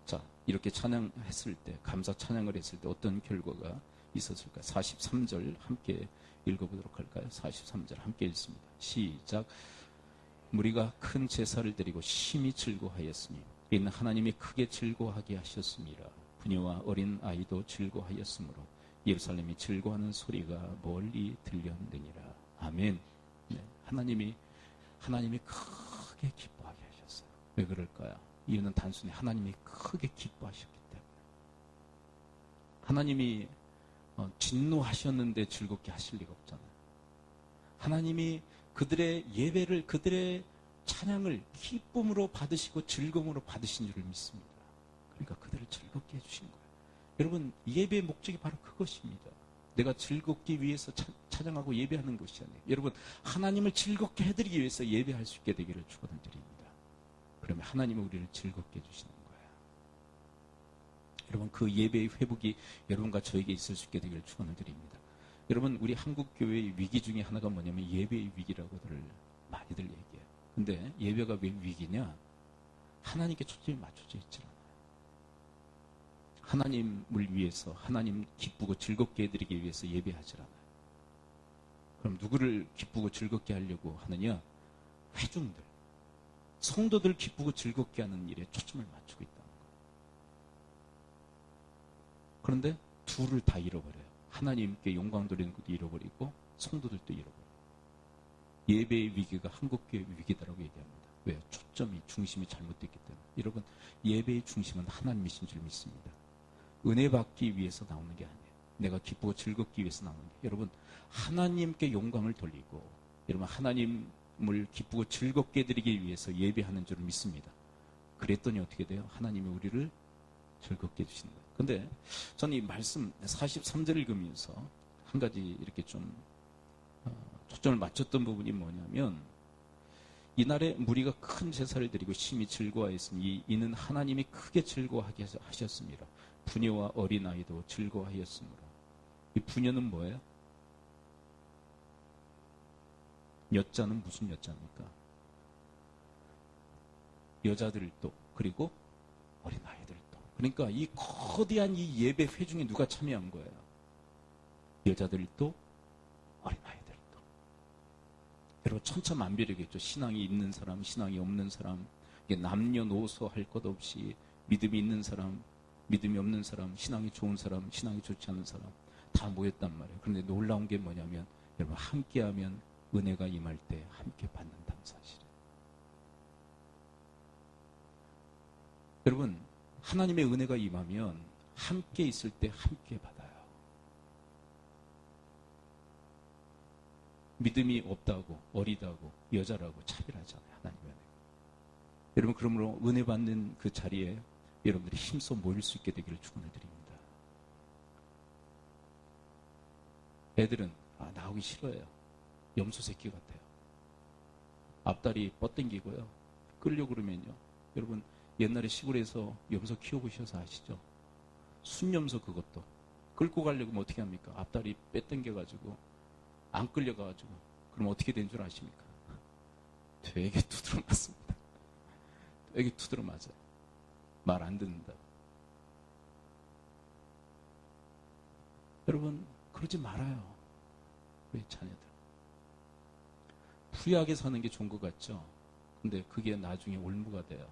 자, 이렇게 찬양했을 때, 감사 찬양을 했을 때 어떤 결과가 있었을까? 43절 함께 읽어보도록 할까요? 43절 함께 읽습니다. 시작. 무리가 큰 제사를 드리고 심히 즐거워하였으니 이는 하나님이 크게 즐거워하게 하셨습니다. 부녀와 어린 아이도 즐거워하였으므로 예루살렘이 즐거워하는 소리가 멀리 들렸느니라. 아멘. 네, 하나님이 크게 기뻐하게 하셨어요. 왜 그럴까요? 이유는 단순히 하나님이 크게 기뻐하셨기 때문에. 하나님이 진노하셨는데 즐겁게 하실 리가 없잖아요. 하나님이 그들의 예배를, 그들의 찬양을 기쁨으로 받으시고 즐거움으로 받으신 줄을 믿습니다. 그러니까 그들을 즐겁게 해주신 거예요. 여러분, 예배의 목적이 바로 그것입니다. 내가 즐겁기 위해서 찬양하고 예배하는 것이 아니에요. 여러분, 하나님을 즐겁게 해드리기 위해서 예배할 수 있게 되기를 축원을 드립니다. 그러면 하나님은 우리를 즐겁게 해주시는 거예요. 여러분, 그 예배의 회복이 여러분과 저에게 있을 수 있게 되기를 축원을 드립니다. 여러분, 우리 한국교회의 위기 중에 하나가 뭐냐면 예배의 위기라고들 많이들 얘기해요. 근데 예배가 왜 위기냐? 하나님께 초점이 맞춰져 있지 않아요. 하나님을 위해서, 하나님 기쁘고 즐겁게 해드리기 위해서 예배하지 않아요. 그럼 누구를 기쁘고 즐겁게 하려고 하느냐? 회중들, 성도들 기쁘고 즐겁게 하는 일에 초점을 맞추고 있다는 거예요. 그런데 둘을 다 잃어버려요. 하나님께 영광 돌리는 것도 잃어버리고 성도들도 잃어버려요. 예배의 위기가 한국교회의 위기다라고 얘기합니다. 왜요? 초점이, 중심이 잘못됐기 때문에. 여러분, 예배의 중심은 하나님이신 줄 믿습니다. 은혜 받기 위해서 나오는 게 아니에요. 내가 기쁘고 즐겁기 위해서 나오는 게. 여러분, 하나님께 영광을 돌리고, 여러분, 하나님을 기쁘고 즐겁게 해드리기 위해서 예배하는 줄 믿습니다. 그랬더니 어떻게 돼요? 하나님이 우리를 즐겁게 해주시는 거예요. 근데 저는 이 말씀 43절 읽으면서 한 가지 이렇게 좀 초점을 맞췄던 부분이 뭐냐면, 이날에 무리가 큰 제사를 드리고 심히 즐거워하였으니 이는 하나님이 크게 즐거워하게 하셨습니다. 부녀와 어린아이도 즐거워하였으므로. 이 부녀는 뭐예요? 여자는 무슨 여자입니까? 여자들도, 그리고 어린아이들도. 그러니까 이 거대한 이 예배 회중에 누가 참여한 거예요? 여자들도 어린아이들도. 여러분, 천차만별이겠죠. 신앙이 있는 사람, 신앙이 없는 사람, 남녀노소 할 것 없이 믿음이 있는 사람, 믿음이 없는 사람, 신앙이 좋은 사람, 신앙이 좋지 않은 사람 다 모였단 말이에요. 그런데 놀라운 게 뭐냐면, 여러분, 함께하면 은혜가 임할 때 함께 받는다는 사실이에요. 여러분, 하나님의 은혜가 임하면 함께 있을 때 함께 받아요. 믿음이 없다고, 어리다고, 여자라고 차별하잖아요. 하나님의 은혜가. 여러분, 그러므로 은혜 받는 그 자리에 여러분들이 힘써 모일 수 있게 되기를 축원을 드립니다. 애들은 나오기 싫어해요. 염소 새끼 같아요. 앞다리 뻗당기고요. 끌려고 그러면요. 여러분, 옛날에 시골에서 염소 키워보셔서 아시죠? 순염소, 그것도 끌고 가려고 하면 어떻게 합니까? 앞다리 빼당겨가지고 안 끌려가가지고, 그럼 어떻게 된 줄 아십니까? 되게 두드러 맞습니다. 되게 두드러 맞아요. 말 안 듣는다. 여러분, 그러지 말아요. 우리 자녀들. 프리하게 사는 게 좋은 것 같죠? 근데 그게 나중에 올무가 돼요.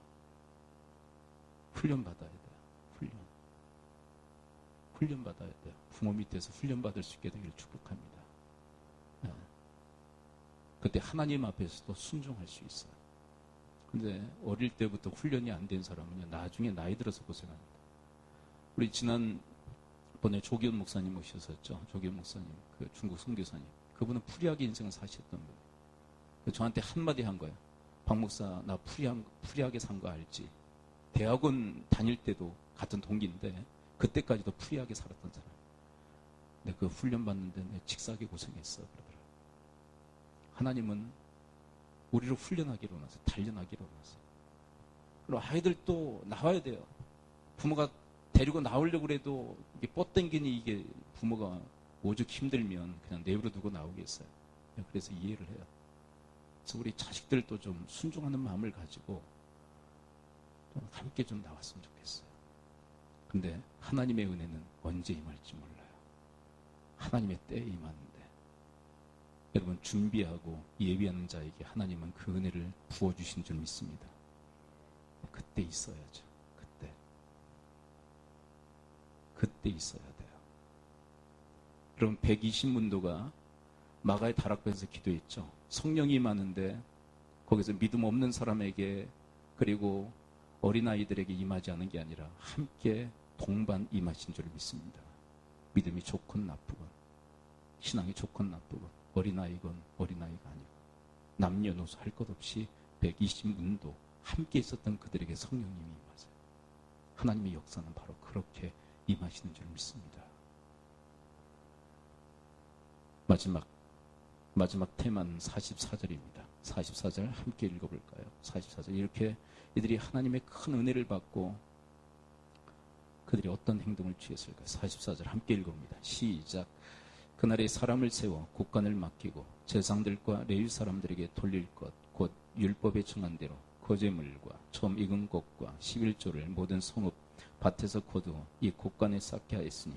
훈련 받아야 돼요. 훈련 받아야 돼요. 부모 밑에서 훈련 받을 수 있게 되기를 축복합니다. 네. 그때 하나님 앞에서도 순종할 수 있어요. 근데 어릴 때부터 훈련이 안 된 사람은요, 나중에 나이 들어서 고생합니다. 우리 지난번에 조기현 목사님 오셨었죠. 조기현 목사님, 그 중국 선교사님. 그분은 프리하게 인생을 사셨던 분이에요. 저한테 한마디 한 거예요. 박 목사, 나 프리하게 산 거 알지? 대학원 다닐 때도 같은 동기인데 그때까지도 프리하게 살았던 사람. 근데 그 훈련 받는데 내 직사하게 고생했어. 그러더라고요. 하나님은 우리를 훈련하기로 원하세요. 단련하기로 원하세요. 그리고 아이들도 나와야 돼요. 부모가 데리고 나오려고 해도 이게 뻗땡기니 이게 부모가 오죽 힘들면 그냥 내버려 두고 나오겠어요. 그래서 이해를 해요. 그래서 우리 자식들도 좀 순종하는 마음을 가지고 좀 함께 좀 나왔으면 좋겠어요. 근데 하나님의 은혜는 언제 임할지 몰라요. 하나님의 때에 임하는데 여러분 준비하고 예비하는 자에게 하나님은 그 은혜를 부어주신 줄 믿습니다. 그때 있어야죠. 그때 있어야 돼요. 여러분 120문도가 마가의 다락방에서 기도했죠. 성령이 임하는데 거기서 믿음 없는 사람에게 그리고 어린아이들에게 임하지 않은 게 아니라 함께 동반 임하신 줄 믿습니다. 믿음이 좋건 나쁘건 신앙이 좋건 나쁘건 어린아이건 어린아이가 아니고 남녀노소 할 것 없이 120문도 함께 있었던 그들에게 성령님이 임하세요. 하나님의 역사는 바로 그렇게 임하시는 줄 믿습니다. 마지막 테마는 44절입니다. 44절 함께 읽어볼까요? 44절 이렇게 이들이 하나님의 큰 은혜를 받고 그들이 어떤 행동을 취했을까요? 44절 함께 읽어봅니다. 시작. 그날에 사람을 세워 국관을 맡기고 제상들과 레위 사람들에게 돌릴 것 곧 율법에 정한 대로 거제물과 처음 익은 것과 11조를 모든 성읍 밭에서 거두어 이 곡간에 쌓게 하였으니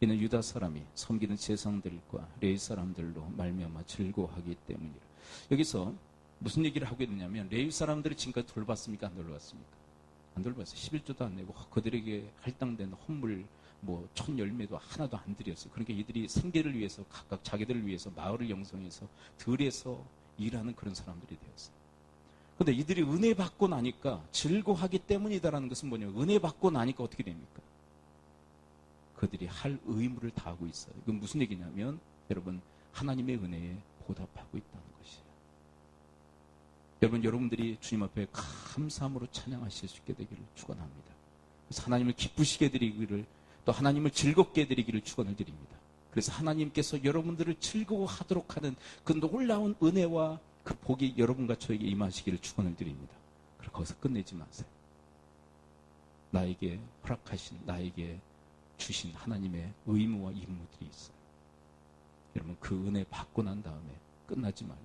이는 유다 사람이 섬기는 제상들과 레위 사람들로 말미암아 즐거워하기 때문이라. 여기서 무슨 얘기를 하고 있느냐면 레위 사람들이 지금까지 돌봤습니까? 안 돌봤습니까? 안 돌봤어요. 11조도 안 내고 그들에게 할당된 헌물 뭐 천 열매도 하나도 안 드렸어요. 그러니까 이들이 생계를 위해서 각각 자기들을 위해서 마을을 형성해서 들에서 일하는 그런 사람들이 되었어요. 근데 이들이 은혜 받고 나니까 즐거워하기 때문이다라는 것은 뭐냐면 은혜 받고 나니까 어떻게 됩니까? 그들이 할 의무를 다하고 있어요. 이건 무슨 얘기냐면 여러분 하나님의 은혜에 보답하고 있다는 것이에요. 여러분들이 주님 앞에 감사함으로 찬양하실 수 있게 되기를 축원합니다. 그래서 하나님을 기쁘시게 드리기를 또 하나님을 즐겁게 해드리기를 축원을 드립니다. 그래서 하나님께서 여러분들을 즐거워하도록 하는 그 놀라운 은혜와 그 복이 여러분과 저에게 임하시기를 축원을 드립니다. 그래서 거기서 끝내지 마세요. 나에게 허락하신 나에게 주신 하나님의 의무와 임무들이 있어요. 여러분 그 은혜 받고 난 다음에 끝나지 말고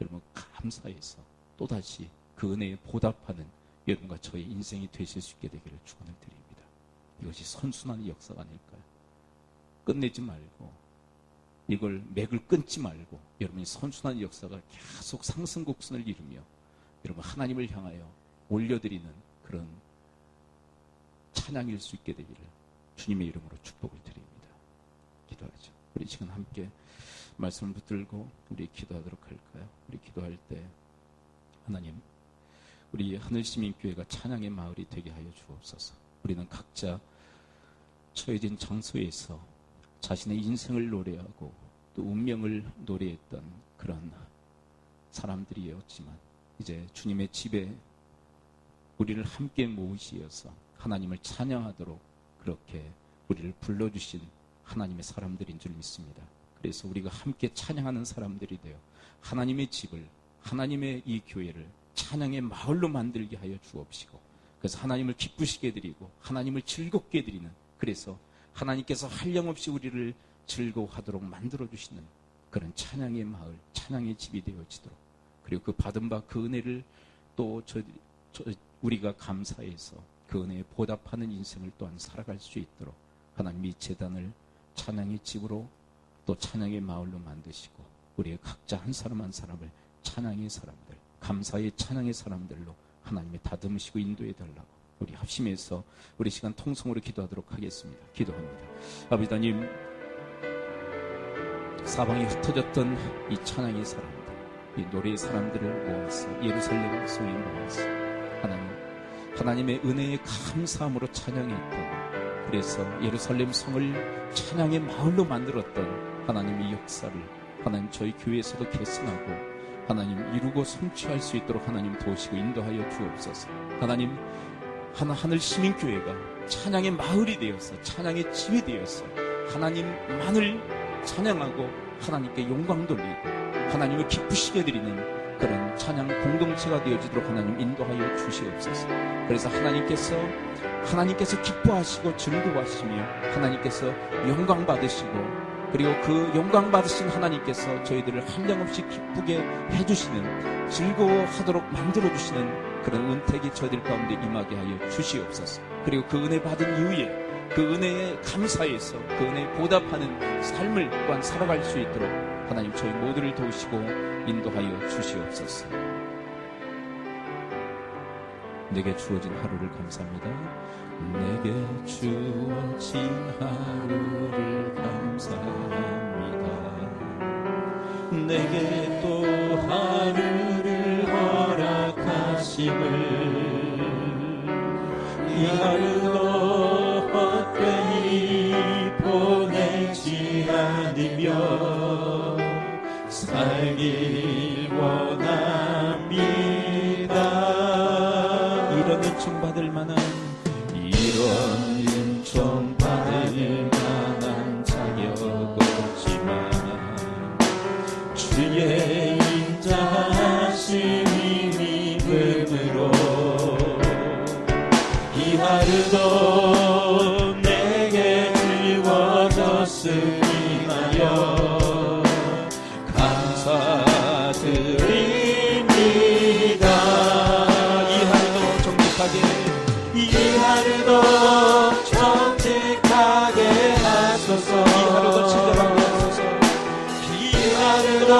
여러분 감사해서 또다시 그 은혜에 보답하는 여러분과 저의 인생이 되실 수 있게 되기를 축원을 드립니다. 이것이 선순환의 역사가 아닐까요? 끝내지 말고 이걸 맥을 끊지 말고 여러분이 선순환의 역사가 계속 상승곡선을 이루며 여러분 하나님을 향하여 올려드리는 그런 찬양일 수 있게 되기를 주님의 이름으로 축복을 드립니다. 기도하죠. 우리 지금 함께 말씀을 붙들고 우리 기도하도록 할까요? 우리 기도할 때 하나님 우리 하늘시민교회가 찬양의 마을이 되게 하여 주옵소서. 우리는 각자 처해진 장소에서 자신의 인생을 노래하고 또 운명을 노래했던 그런 사람들이었지만 이제 주님의 집에 우리를 함께 모으시어서 하나님을 찬양하도록 그렇게 우리를 불러주신 하나님의 사람들인 줄 믿습니다. 그래서 우리가 함께 찬양하는 사람들이 되어 하나님의 집을 하나님의 이 교회를 찬양의 마을로 만들게 하여 주옵시고 그래서 하나님을 기쁘시게 해드리고 하나님을 즐겁게 해드리는 그래서 하나님께서 한량없이 우리를 즐거워하도록 만들어주시는 그런 찬양의 마을, 찬양의 집이 되어지도록 그리고 그 받은 바 그 은혜를 또 우리가 감사해서 그 은혜에 보답하는 인생을 또한 살아갈 수 있도록 하나님 이 재단을 찬양의 집으로 또 찬양의 마을로 만드시고 우리의 각자 한 사람 한 사람을 찬양의 사람들, 감사의 찬양의 사람들로 하나님의 다듬으시고 인도해 달라고 우리 합심해서 우리 시간 통성으로 기도하도록 하겠습니다. 기도합니다. 아버지 하나님, 사방에 흩어졌던 이 찬양의 사람들, 이 노래의 사람들을 모아서 예루살렘 성에 모아서 하나님의 은혜에 감사함으로 찬양했던, 그래서 예루살렘 성을 찬양의 마을로 만들었던 하나님의 역사를 하나님 저희 교회에서도 계승하고 하나님 이루고 성취할 수 있도록 하나님 도우시고 인도하여 주옵소서. 하나님, 하늘 시민교회가 찬양의 마을이 되어서 찬양의 집이 되어서 하나님만을 찬양하고 하나님께 영광 돌리고 하나님을 기쁘시게 드리는 그런 찬양 공동체가 되어지도록 하나님 인도하여 주시옵소서. 그래서 하나님께서 기뻐하시고 즐거워하시며 하나님께서 영광 받으시고, 그리고 그 영광 받으신 하나님께서 저희들을 한량없이 기쁘게 해주시는, 즐거워하도록 만들어주시는 그런 은택이 저희들 가운데 임하게 하여 주시옵소서. 그리고 그 은혜 받은 이후에 그 은혜에 감사해서 그 은혜에 보답하는 삶을 또한 살아갈 수 있도록 하나님 저희 모두를 도우시고 인도하여 주시옵소서. 내게 주어진 하루를 감사합니다. 내게 주어진 하루를 감사합니다. 내게 또 하루를 허락하심을, 이 하루도 헛되이 보내지 않으며 살길 원합니다. 이런 은총 받을 만한 자격 없지만 주의 인자하신 믿음으로 이 하루도 내게 주어졌으니 하여 감사드립니다. 이 하루도 정직하게, 이 하루도 정직하게 하소서. 이 하루도 친절하게 하소서. 이 하루도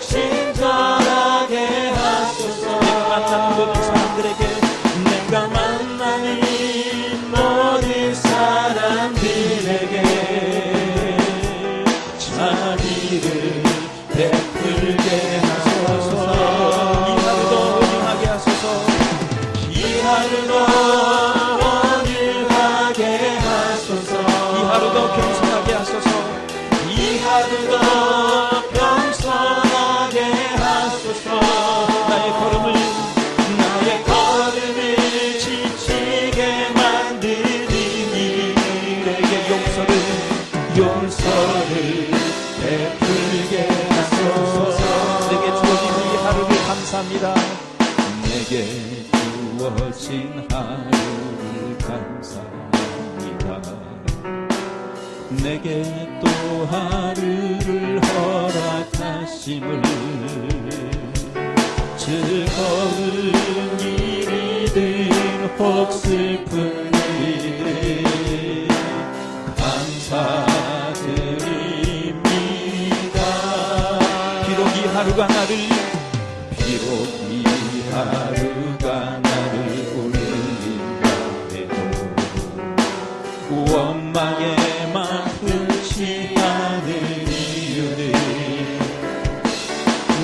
친절하게 하소서. 내가 만나는 모든 사람들에게, 내가 만나는 모든 사람들에게 자비를 베풀게 하소서. 이 하루도 온유하게 하소서. 이 하루도 겸손하게 하소서. 이 하루도 겸손하게 하소서. 나의 걸음을 지치게 만드니 내게 용서를 베풀게 하소서. 내게 주어진 이 하루를 감사합니다. 내게 주어진 하루를 감사합니다. 내게 또 하루를 허락하심을, 즐거운 일이든 혹 슬픈 일이든 감사드립니다. 비록 이 하루가 나를 울린다 해도 원망에만 흔치 않은 이유는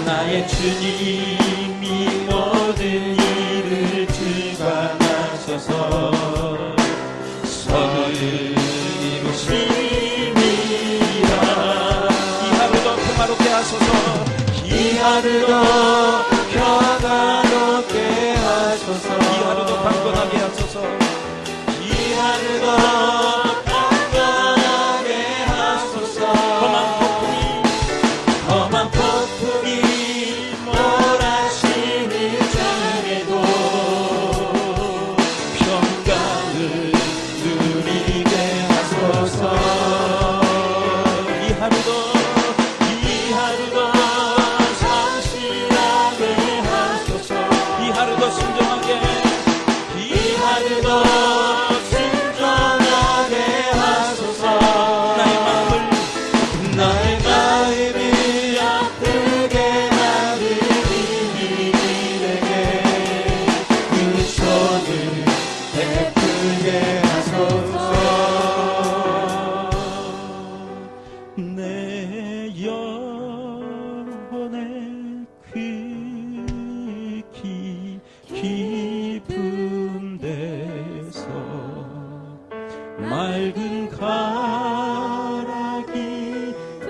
나의 주님이 모든 일을 주관하셔서 선을 이루심이라. 이 하루도 평화롭게 하소서. 이 하루도 평화롭게 하소서. 이 하루도 강건하게 하소서. 이 하루도 강건하게 하소서. 험한 폭풍이 몰아치는 중에도 평강을 누리게 하소서. 이 하루도 성실하게 하소서. 이 하루도 순종하게, 이 하루도 순종하게 맑은 가락이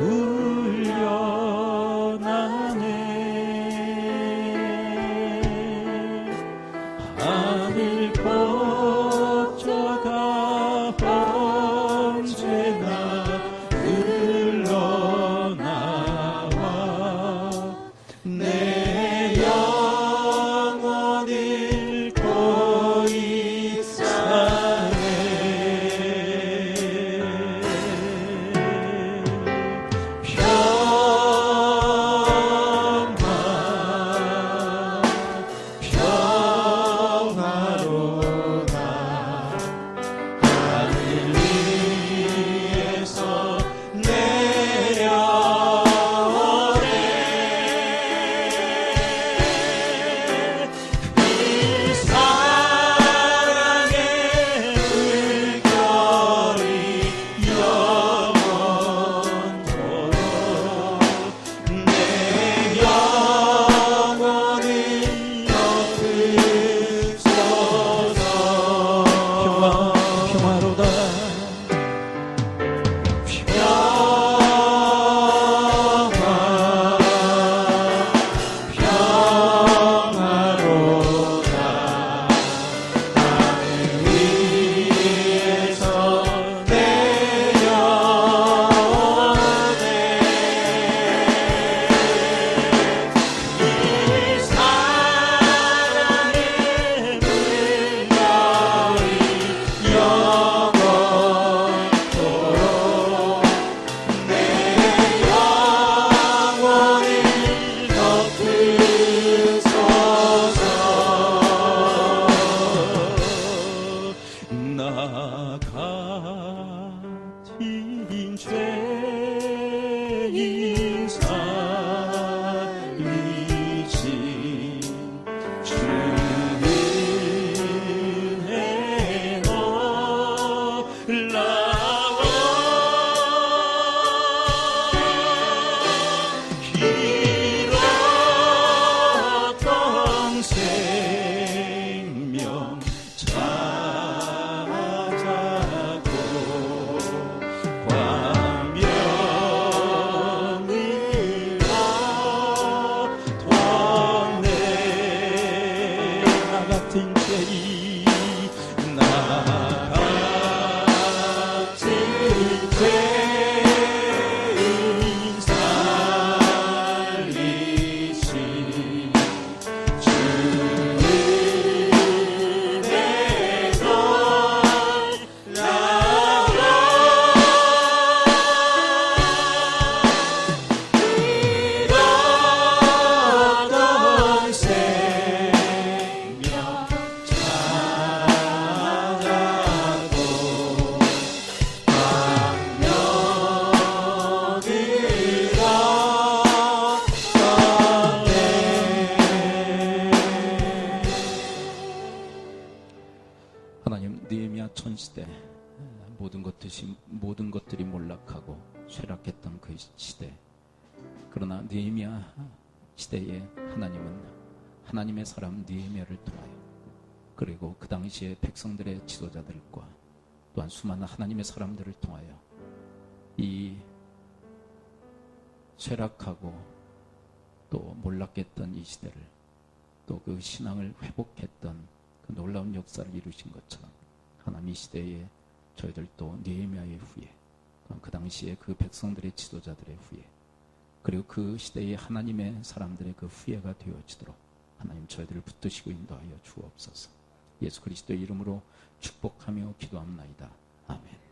울려나네. 하늘 폭저가 언제나 흘러나와 내 영혼을 거의 사네. 나같은 죄인 살리신 주의 은혜 놀라워. 길었던 생명 하나님, 느헤미야 촌시대 모든 것들이 몰락하고 쇠락했던 그 시대, 그러나 느헤미야 시대에 하나님은 하나님의 사람 느헤미야를 통하여, 그리고 그 당시에 백성들의 지도자들과 또한 수많은 하나님의 사람들을 통하여 이 쇠락하고 또 몰락했던 이 시대를, 또 그 신앙을 회복했던 그 놀라운 역사를 이루신 것처럼 하나님 이 시대에 저희들도 느헤미야의 후예, 그 당시에 그 백성들의 지도자들의 후예, 그리고 그 시대의 하나님의 사람들의 그 후예가 되어지도록 하나님 저희들을 붙드시고 인도하여 주옵소서. 예수 그리스도의 이름으로 축복하며 기도합나이다. 아멘.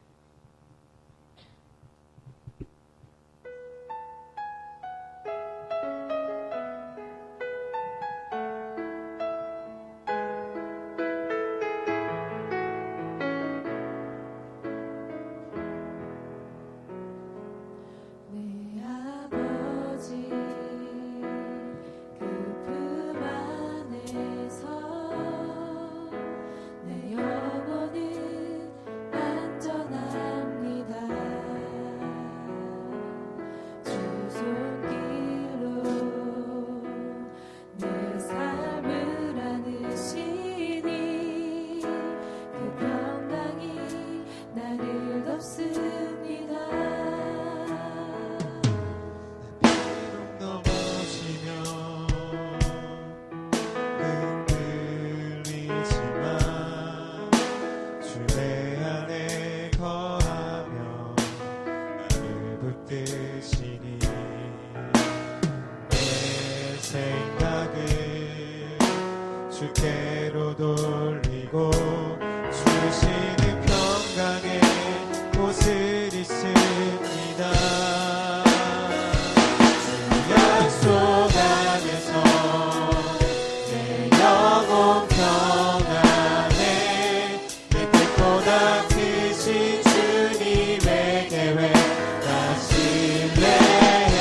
내 영혼은 곳을 있습니다. 약속 안에서 내 영혼 평안해. 내 뜻보다 크신 주님의 계획 다 신뢰해.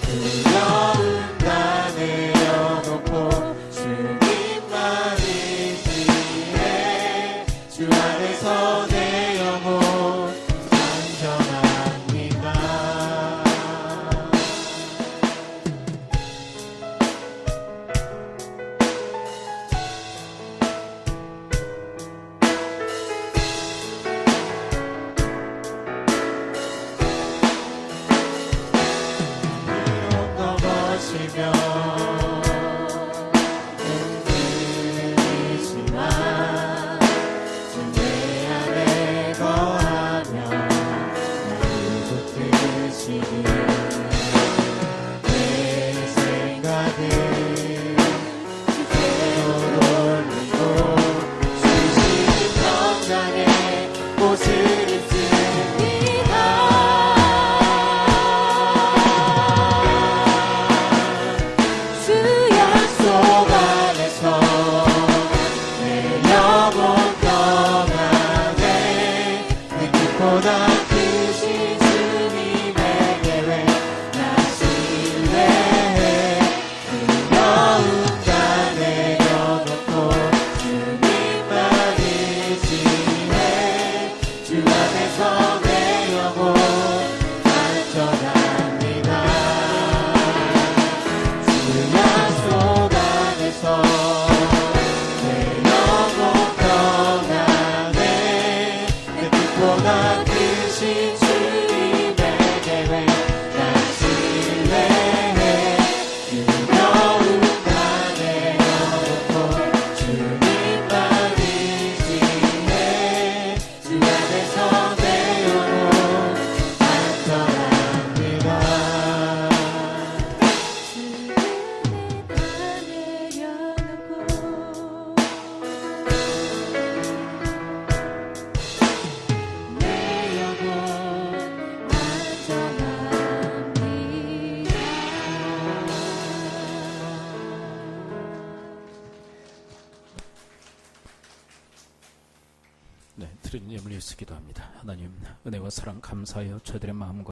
두려움 다 내려놓고 주님만 의지해. 주 안에서 내 영혼 안전합니다. 비록 넘어지면 흔들리지만 주 내 안에 거하며 나를 붙드시니 내 생각을 주께로 올리고 주시는 평강의 곳을 있습니다. 주 약속 안에서 내 영혼 평안해. 내 뜻보다 크신 주님의 계획 나 신뢰해. 두려움 다 내려놓고 주님만 의지해. 주 안에서 내 영혼 안전합니다. 주 약속 안에서 내 영혼 평안해. 내 뜻보다 크신 주님의 계획 나 신뢰해. 두려움 다 내려놓고 주님만 의지해. 주 안에서 내 영혼 안전합니다. 내 영혼 안전합니다. 네, 드린 예물 예수 기도합니다. 하나님, 은혜와 사랑 감사하여 저희들의 마음과